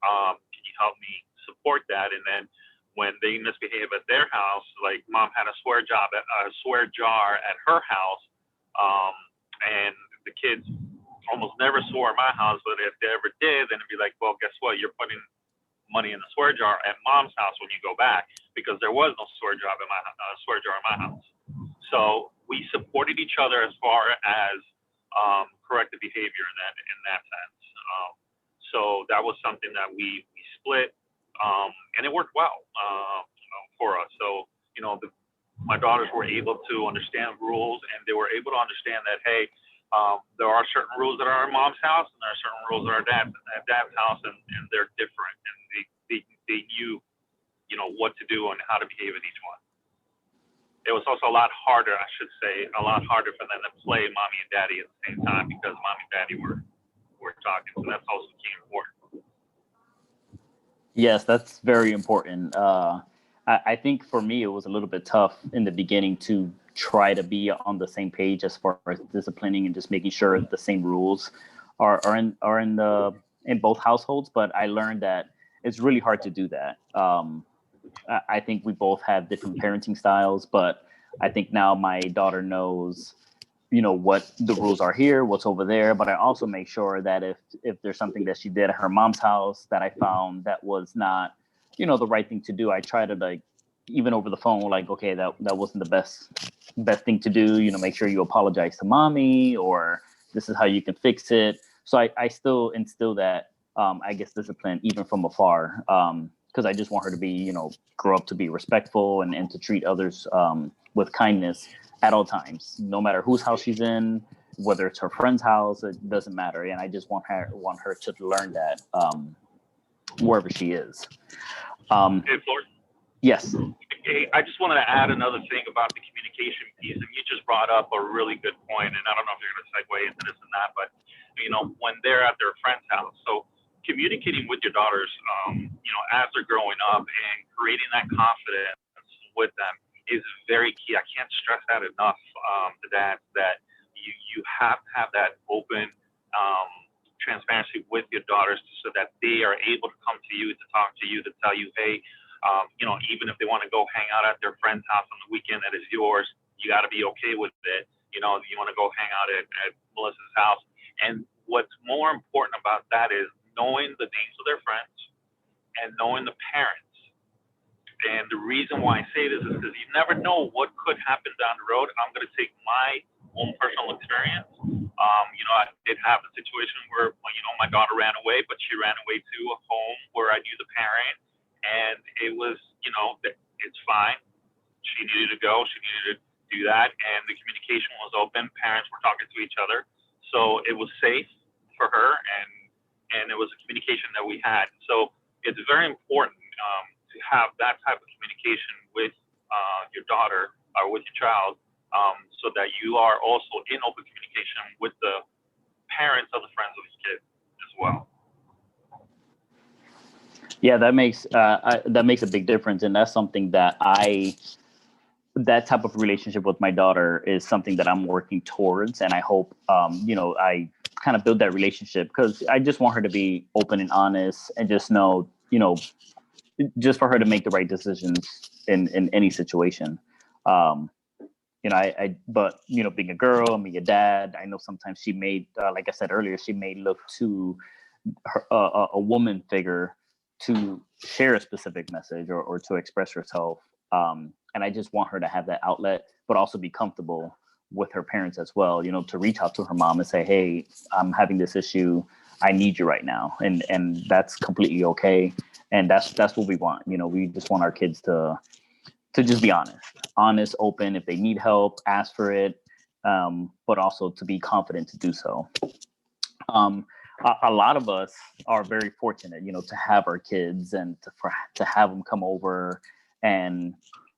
Can you help me support that? And then when they misbehave at their house, like mom had a swear jar at her house, and the kids almost never swore at my house, but if they ever did, then it'd be like, well, guess what? You're putting money in the swear jar at mom's house when you go back, because there was no swear jar in my house. So we supported each other as far as corrective behavior in that sense. So that was something that we split, and it worked well for us. So my daughters were able to understand rules, and they were able to understand that, hey, there are certain rules that are in mom's house, and there are certain rules that are at dad's house, and they're different, and they knew what to do and how to behave in each one. It was also a lot harder for them to play mommy and daddy at the same time, because mommy and daddy were talking. So that's also key important. Yes, that's very important. I think for me, it was a little bit tough in the beginning to try to be on the same page as far as disciplining and just making sure the same rules are in both households. But I learned that it's really hard to do that. I think we both have different parenting styles, but I think now my daughter knows, what the rules are here, what's over there. But I also make sure that if there's something that she did at her mom's house that I found that was not, the right thing to do, I try to, even over the phone, okay, that wasn't the best thing to do. Make sure you apologize to mommy, or this is how you can fix it. So I still instill that, discipline even from afar. because I just want her to be, grow up to be respectful and to treat others with kindness at all times, no matter whose house she's in, whether it's her friend's house, it doesn't matter. And I just want her to learn that wherever she is. Hey, Flor, Yes. hey, I just wanted to add another thing about the communication piece, and you just brought up a really good point, and I don't know if you're going to segue into this and that, but when they're at their friend's house, so communicating with your daughters, as they're growing up and creating that confidence with them is very key. I can't stress that enough, that you have to have that open transparency with your daughters so that they are able to come to you, to talk to you, to tell you, hey, even if they want to go hang out at their friend's house on the weekend that is yours, you got to be okay with it. You want to go hang out at Melissa's house. And what's more important about that is knowing the names of their friends and knowing the parents. And the reason why I say this is because you never know what could happen down the road. I'm going to take my own personal experience. I did have a situation where, my daughter ran away, but she ran away to a home where I knew the parent. And it was, it's fine. She needed to go. She needed to do that. And the communication was open. Parents were talking to each other. So it was safe for her. And it was a communication that we had. So it's very important to have that type of communication with your daughter or with your child, so that you are also in open communication with the parents of the friends of your kid as well. Yeah, that makes a big difference, and that's something that that type of relationship with my daughter is something that I'm working towards, and I hope I kind of build that relationship, because I just want her to be open and honest and just know, just for her to make the right decisions in any situation. But being a girl and being a dad, I know sometimes she may, like I said earlier, she may look to her, a woman figure to share a specific message or to express herself. And I just want her to have that outlet, but also be comfortable with her parents as well, to reach out to her mom and say, hey, I'm having this issue. I need you right now. And that's completely okay. And that's what we want. We just want our kids to just be honest, open. If they need help, ask for it. But also to be confident to do so. A lot of us are very fortunate, to have our kids and to have them come over and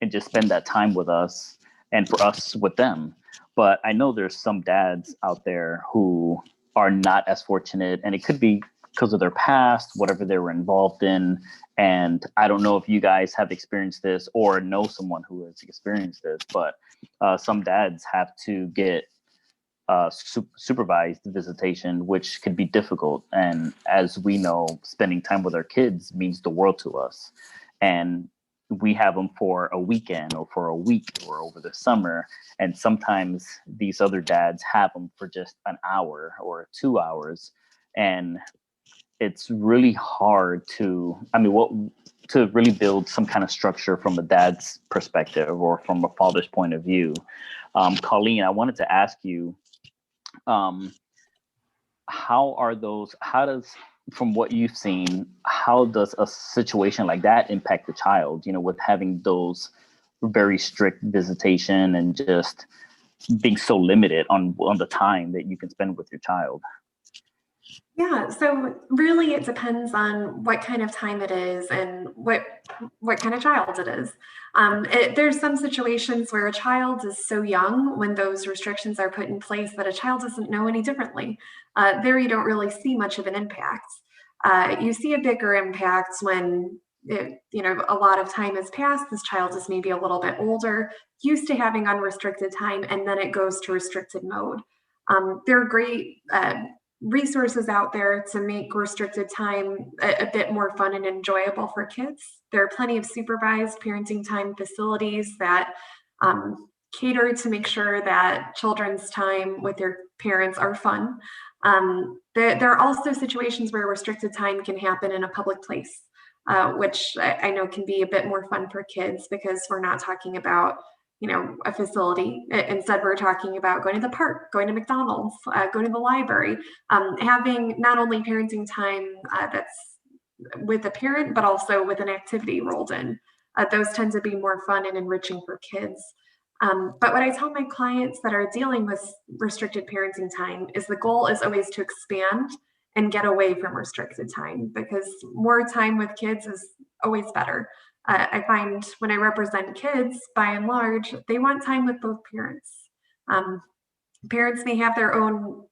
just spend that time with us, and for us with them. But I know there's some dads out there who are not as fortunate, and it could be because of their past, whatever they were involved in. And I don't know if you guys have experienced this or know someone who has experienced this, but some dads have to get supervised visitation, which could be difficult. And as we know, spending time with our kids means the world to us. And we have them for a weekend or for a week or over the summer. And sometimes these other dads have them for just an hour or 2 hours. And it's really hard to really build some kind of structure from a dad's perspective or from a father's point of view. Colleen, I wanted to ask you, from what you've seen, how does a situation like that impact the child, with having those very strict visitation and just being so limited on the time that you can spend with your child? Yeah, so really it depends on what kind of time it is and what kind of child it is. There's some situations where a child is so young when those restrictions are put in place that a child doesn't know any differently. There you don't really see much of an impact. You see a bigger impact when a lot of time has passed. This child is maybe a little bit older, used to having unrestricted time, and then it goes to restricted mode. There are great resources out there to make restricted time a bit more fun and enjoyable for kids. There are plenty of supervised parenting time facilities that cater to make sure that children's time with their parents are fun. There are also situations where restricted time can happen in a public place, which I know can be a bit more fun for kids, because we're not talking about a facility. Instead, we're talking about going to the park, going to McDonald's, going to the library, having not only parenting time that's with a parent, but also with an activity rolled in. Those tend to be more fun and enriching for kids. But what I tell my clients that are dealing with restricted parenting time is the goal is always to expand and get away from restricted time, because more time with kids is always better. I find when I represent kids, by and large, they want time with both parents. Parents may have their own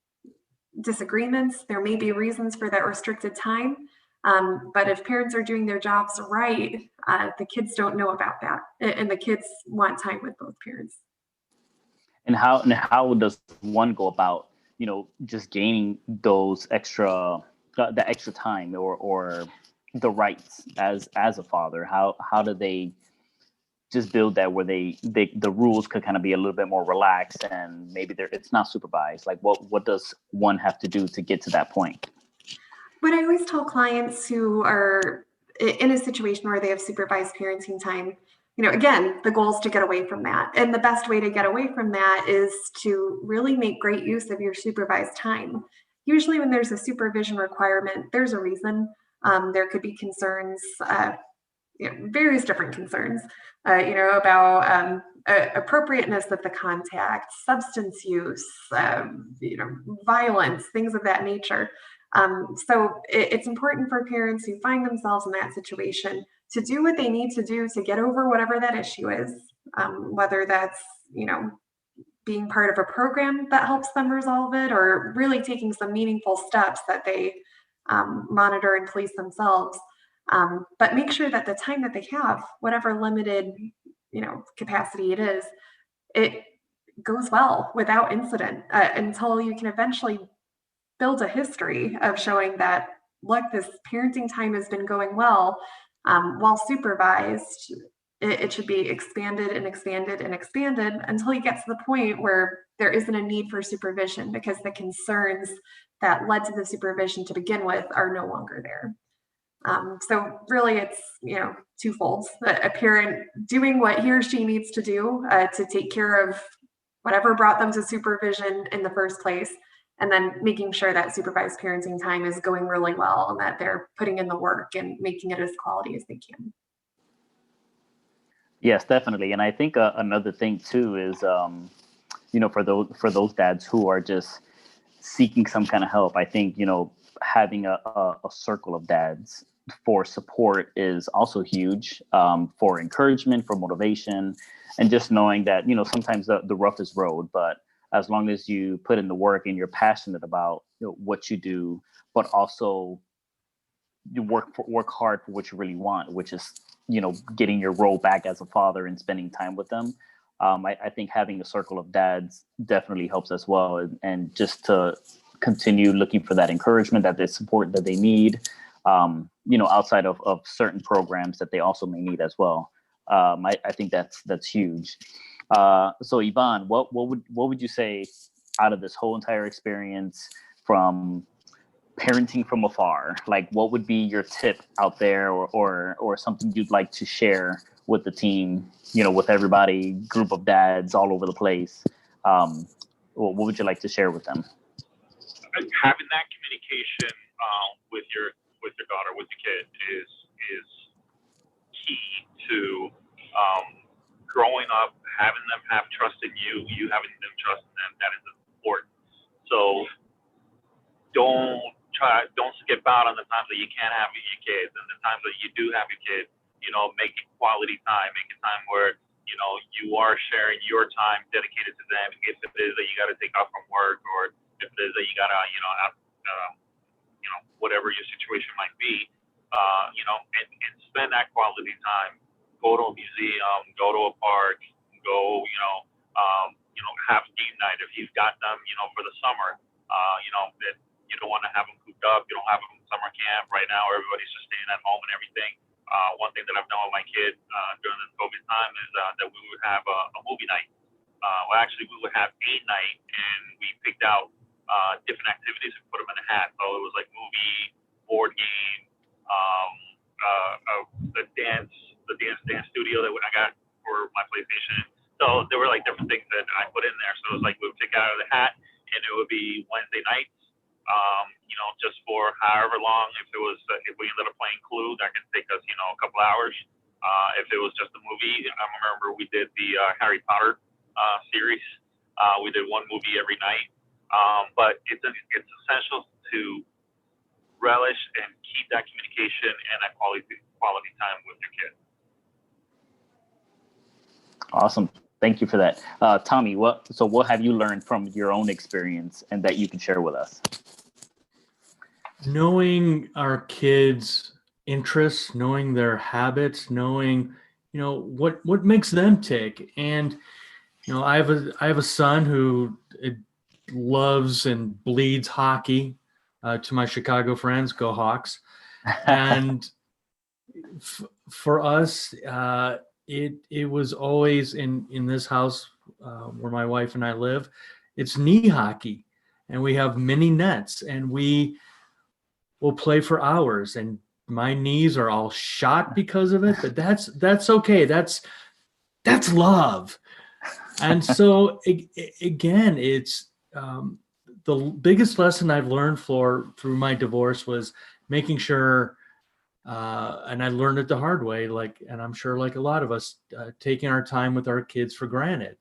disagreements. There may be reasons for that restricted time. But if parents are doing their jobs right, the kids don't know about that. And the kids want time with both parents. And how does one go about, just gaining those extra, the extra time or the rights as a father? How do they just build that where the rules could kind of be a little bit more relaxed and maybe it's not supervised? Like what does one have to do to get to that point? What I always tell clients who are in a situation where they have supervised parenting time, again, the goal is to get away from that. And the best way to get away from that is to really make great use of your supervised time. Usually when there's a supervision requirement, there's a reason. There could be concerns, various different concerns, about appropriateness of the contact, substance use, violence, things of that nature. So it's important for parents who find themselves in that situation to do what they need to do to get over whatever that issue is, whether that's, being part of a program that helps them resolve it, or really taking some meaningful steps that they monitor and police themselves. But make sure that the time that they have, whatever limited, capacity it is, it goes well without incident until you can eventually build a history of showing that, look, this parenting time has been going well, while supervised. It should be expanded and expanded and expanded until you get to the point where there isn't a need for supervision because the concerns that led to the supervision to begin with are no longer there. So really it's, twofold. A parent doing what he or she needs to do to take care of whatever brought them to supervision in the first place, and then making sure that supervised parenting time is going really well and that they're putting in the work and making it as quality as they can. Yes, definitely. And I think another thing too is, for those dads who are just seeking some kind of help, I think, having a circle of dads for support is also huge, for encouragement, for motivation, and just knowing that, sometimes the roughest road, but as long as you put in the work and you're passionate about what you do, but also you work hard for what you really want, which is, getting your role back as a father and spending time with them. I think having a circle of dads definitely helps as well. And just to continue looking for that encouragement, that the support that they need, outside of certain programs that they also may need as well. I think that's huge. So Yvonne, what would you say out of this whole entire experience from parenting from afar? Like, what would be your tip out there, or something you'd like to share with the team, with everybody, group of dads all over the place? What would you like to share with them? Having that communication with your daughter, with the kid, is key to growing up, having them have trust in you having them trust in them. That is important. So don't skip out on the times that you can't have your kids, and the times that you do have your kids. Make it quality time. Make it time where you are sharing your time dedicated to them. If it is that you got to take off from work, or if it is that you got to whatever your situation might be, and spend that quality time. Go to a museum, go to a park, go have game night if you've got them for the summer. That you don't want to have them cooped up. You don't have them in summer camp right now. Everybody's just staying at home and everything. One thing that I've done with my kid during this COVID time is that we would have a movie night. Actually, we would have a night, and we picked out different activities and put them in a hat. So it was like movie, board game, the dance studio that I got for my PlayStation. So there were like different things that I put in there. So it was like we would pick out of the hat, and it would be Wednesday nights, just for however long. If we ended up playing Clue, that can take us, a couple hours. If it was just a movie, I remember we did the Harry Potter series. We did one movie every night. But it's essential to relish and keep that communication and that quality time with your kid. Awesome. Thank you for that. Tommy, what have you learned from your own experience and that you can share with us? Knowing our kids' interests, knowing their habits, knowing, what makes them tick. And, I have a son who loves and bleeds hockey. To my Chicago friends, go Hawks. And for us, it was always in this house where my wife and I live, it's knee hockey, and we have mini nets, and we will play for hours, and my knees are all shot because of it, but that's okay. That's love. And so again, it's the biggest lesson I've learned through my divorce was making sure, and I learned it the hard way, and I'm sure like a lot of us, taking our time with our kids for granted.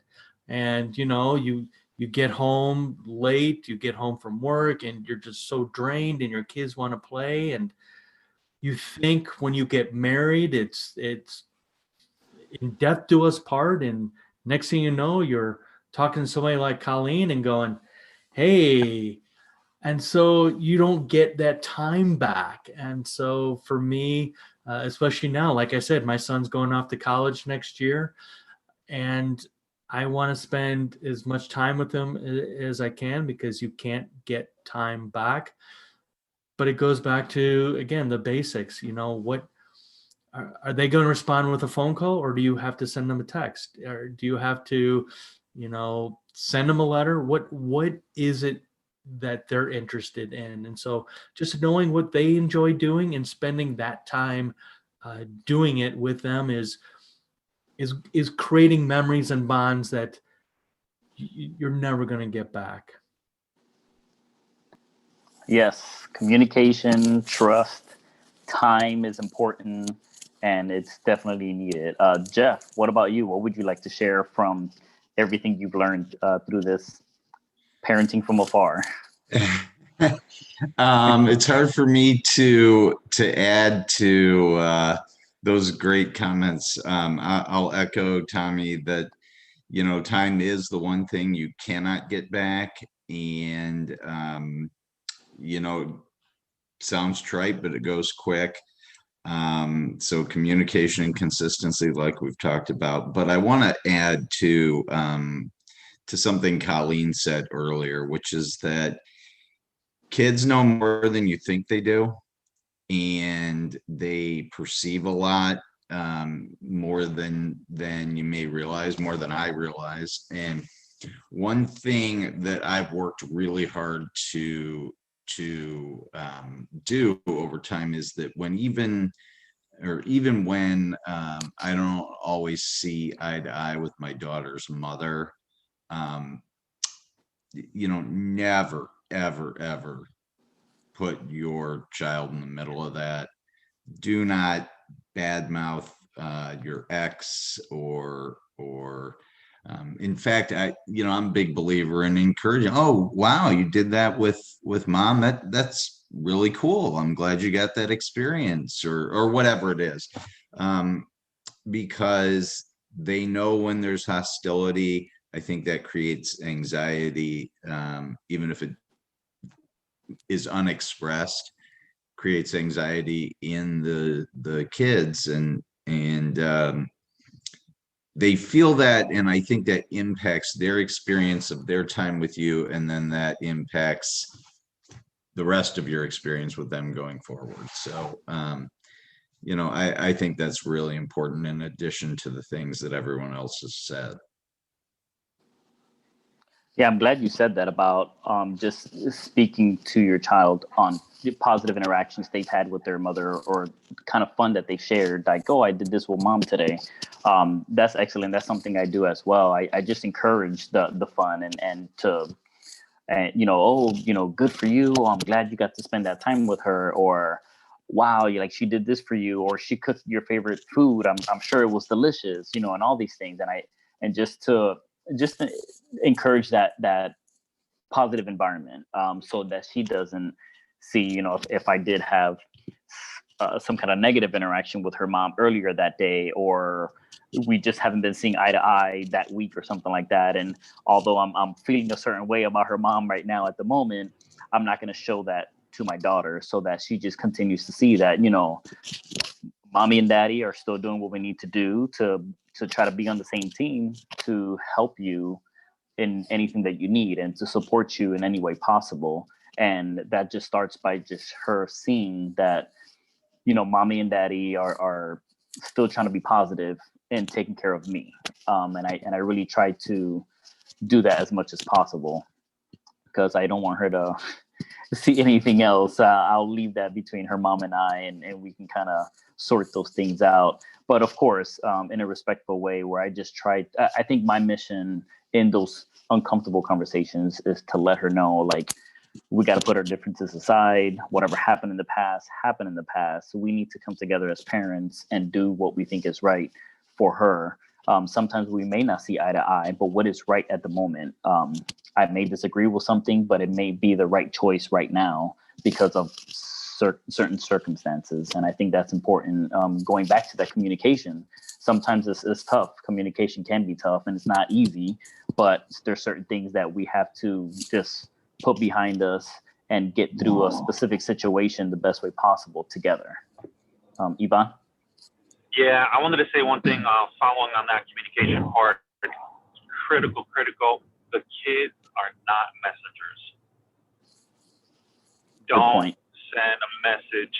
And, you get home late, you get home from work, and you're just so drained, and your kids want to play. And you think when you get married, it's in death do us part. And next thing you know, you're talking to somebody like Colleen and going, hey, and so you don't get that time back. And so for me, especially now, like I said, my son's going off to college next year, and I want to spend as much time with him as I can, because you can't get time back. But it goes back to, again, the basics. What are they going to respond with a phone call, or do you have to send them a text, or do you have to, send them a letter? What is it that they're interested in? And so just knowing what they enjoy doing and spending that time doing it with them is creating memories and bonds that you're never going to get back. Yes, communication, trust, time is important, and it's definitely needed. Jeff, what about you? What would you like to share from everything you've learned through this parenting from afar? It's hard for me to add to those great comments. I'll echo Tommy that, time is the one thing you cannot get back. And, sounds trite, but it goes quick. So communication and consistency, like we've talked about. But I want to add to something Colleen said earlier, which is that kids know more than you think they do, and they perceive a lot more than you may realize, more than I realize. And one thing that I've worked really hard to do over time is that even when I don't always see eye to eye with my daughter's mother, never, ever put your child in the middle of that. Do not badmouth your ex or in fact, I'm a big believer in encouraging. Oh, wow, you did that with mom. That's really cool. I'm glad you got that experience, or whatever it is, because they know when there's hostility. I think that creates anxiety, even if it is unexpressed, creates anxiety in the kids, and they feel that, and I think that impacts their experience of their time with you, and then that impacts the rest of your experience with them going forward. So, I think that's really important, in addition to the things that everyone else has said. Yeah, I'm glad you said that about just speaking to your child on the positive interactions they've had with their mother, or kind of fun that they shared, like, oh, I did this with mom today. That's excellent. That's something I do as well. I just encourage the fun and to and, oh, good for you. Oh, I'm glad you got to spend that time with her. Or, wow, you like, she did this for you, or she cooked your favorite food. I'm sure it was delicious, and all these things. And just to encourage that positive environment, so that she doesn't see, if I did have some kind of negative interaction with her mom earlier that day, or we just haven't been seeing eye to eye that week or something like that. And although I'm feeling a certain way about her mom right now at the moment, I'm not going to show that to my daughter, so that she just continues to see that, mommy and daddy are still doing what we need to do to try to be on the same team, to help you in anything that you need and to support you in any way possible. And that just starts by just her seeing that, mommy and daddy are still trying to be positive and taking care of me. And I really try to do that as much as possible, because I don't want her to see anything else. I'll leave that between her mom and I, and we can kind of sort those things out. But of course, in a respectful way, where I just try, I think my mission in those uncomfortable conversations is to let her know, like, we got to put our differences aside. Whatever happened in the past, happened in the past. So we need to come together as parents and do what we think is right for her. Sometimes we may not see eye to eye, but what is right at the moment? I may disagree with something, but it may be the right choice right now because of certain circumstances. And I think that's important. Going back to that communication, sometimes it's tough. Communication can be tough and it's not easy, but there's certain things that we have to just put behind us and get through a specific situation the best way possible together. Yvonne? Yeah, I wanted to say one thing following on that communication part. Critical. The kids are not messengers. Don't send a message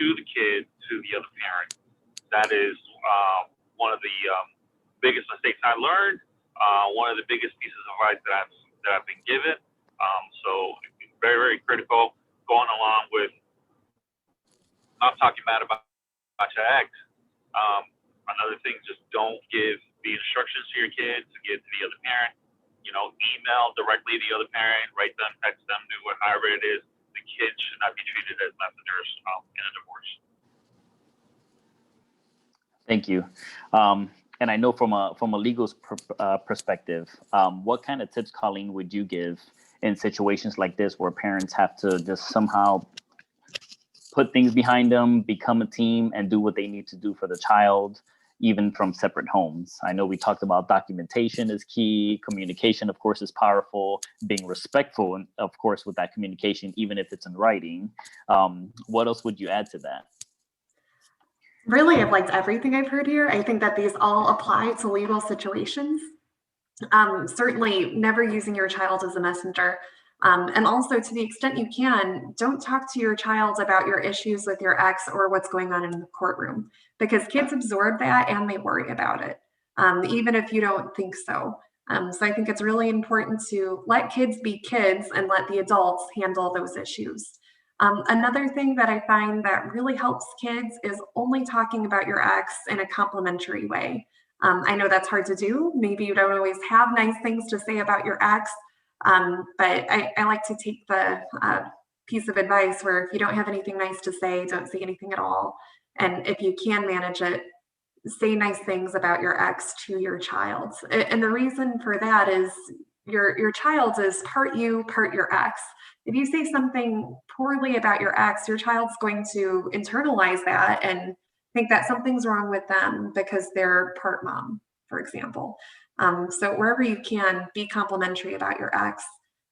to the kid to the other parent. That is one of the biggest mistakes I learned. One of the biggest pieces of advice that I've been given. So very, very critical. Going along with not talking bad about your ex. Another thing, just don't give the instructions to your kids to give to the other parent. Email directly to the other parent, write them, text them, do however it is. The kids should not be treated as messengers in a divorce. Thank you. And I know from a legal perspective, what kind of tips, Colleen, would you give in situations like this where parents have to just somehow put things behind them, become a team, and do what they need to do for the child, even from separate homes? I know we talked about documentation is key. Communication, of course, is powerful. Being respectful, and of course, with that communication, even if it's in writing. What else would you add to that? Really, I've liked everything I've heard here. I think that these all apply to legal situations. Certainly never using your child as a messenger. And also, to the extent you can, don't talk to your child about your issues with your ex or what's going on in the courtroom, because kids absorb that and they worry about it, even if you don't think so. So I think it's really important to let kids be kids and let the adults handle those issues. Another thing that I find that really helps kids is only talking about your ex in a complimentary way. I know that's hard to do. Maybe you don't always have nice things to say about your ex, but I like to take the piece of advice where if you don't have anything nice to say, don't say anything at all. And if you can manage it, say nice things about your ex to your child. And the reason for that is your child is part you, part your ex. If you say something poorly about your ex, your child's going to internalize that and think that something's wrong with them because they're part mom, for example. So wherever you can, be complimentary about your ex.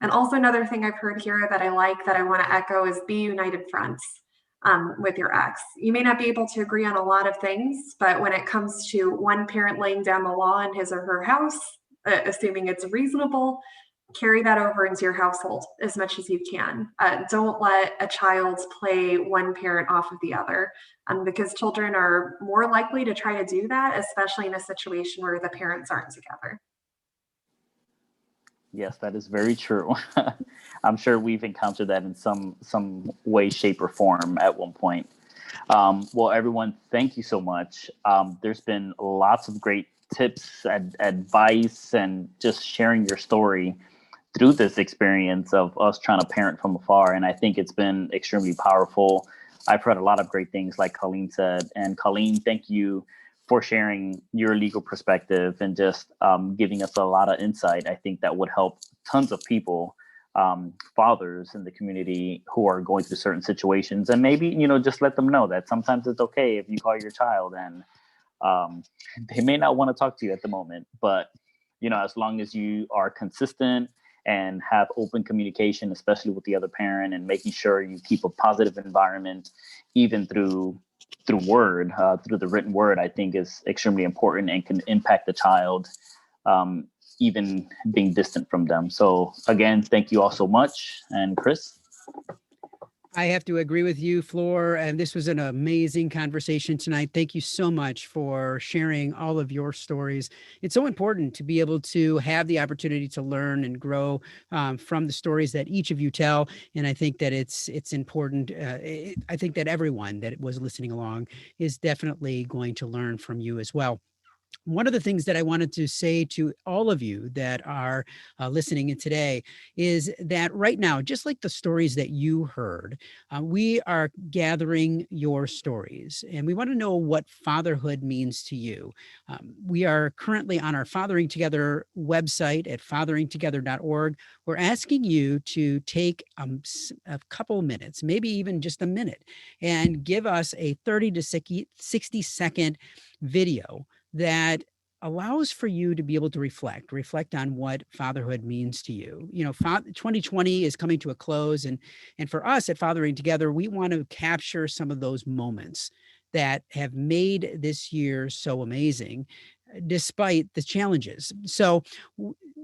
And also another thing I've heard here that I like, that I want to echo, is be united fronts with your ex. You may not be able to agree on a lot of things, but when it comes to one parent laying down the law in his or her house, assuming it's reasonable, carry that over into your household as much as you can. Don't let a child play one parent off of the other, because children are more likely to try to do that, especially in a situation where the parents aren't together. Yes, that is very true. I'm sure we've encountered that in some way, shape, or form at one point. Well, everyone, thank you so much. There's been lots of great tips, advice, and just sharing your story through this experience of us trying to parent from afar. And I think it's been extremely powerful. I've heard a lot of great things, like Colleen said. And Colleen, thank you for sharing your legal perspective and just giving us a lot of insight. I think that would help tons of people, fathers in the community who are going through certain situations. And maybe, just let them know that sometimes it's okay if you call your child and they may not want to talk to you at the moment, but as long as you are consistent and have open communication, especially with the other parent, and making sure you keep a positive environment, even through word, through the written word, I think is extremely important and can impact the child, even being distant from them. So again, thank you all so much. And Chris? I have to agree with you, Floor, and this was an amazing conversation tonight. Thank you so much for sharing all of your stories. It's so important to be able to have the opportunity to learn and grow from the stories that each of you tell, and I think that it's important. I think that everyone that was listening along is definitely going to learn from you as well. One of the things that I wanted to say to all of you that are listening in today is that right now, just like the stories that you heard, we are gathering your stories, and we want to know what fatherhood means to you. We are currently on our Fathering Together website at fatheringtogether.org. We're asking you to take a couple minutes, maybe even just a minute, and give us a 30 to 60 second video that allows for you to be able to reflect on what fatherhood means to you. 2020 is coming to a close, and for us at Fathering Together, we want to capture some of those moments that have made this year so amazing, despite the challenges. So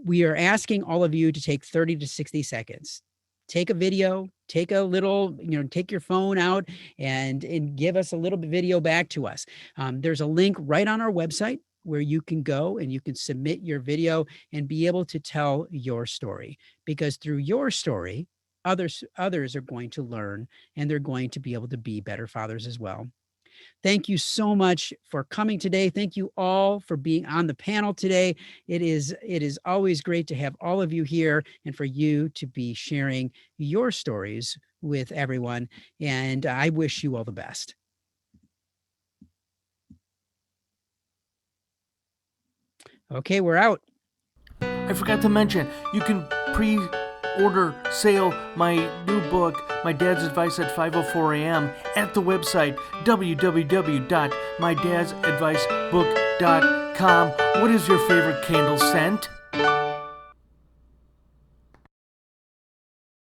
we are asking all of you to take 30 to 60 seconds. Take a video, take a little, take your phone out and give us a little video back to us. There's a link right on our website where you can go and you can submit your video and be able to tell your story, because through your story, others are going to learn, and they're going to be able to be better fathers as well. Thank you so much for coming today. Thank you all for being on the panel today. It is always great to have all of you here and for you to be sharing your stories with everyone. And I wish you all the best. Okay, we're out. I forgot to mention, you can pre-order sale my new book, My Dad's Advice at 5:04 a.m. at the website www.mydadsadvicebook.com. What is your favorite candle scent?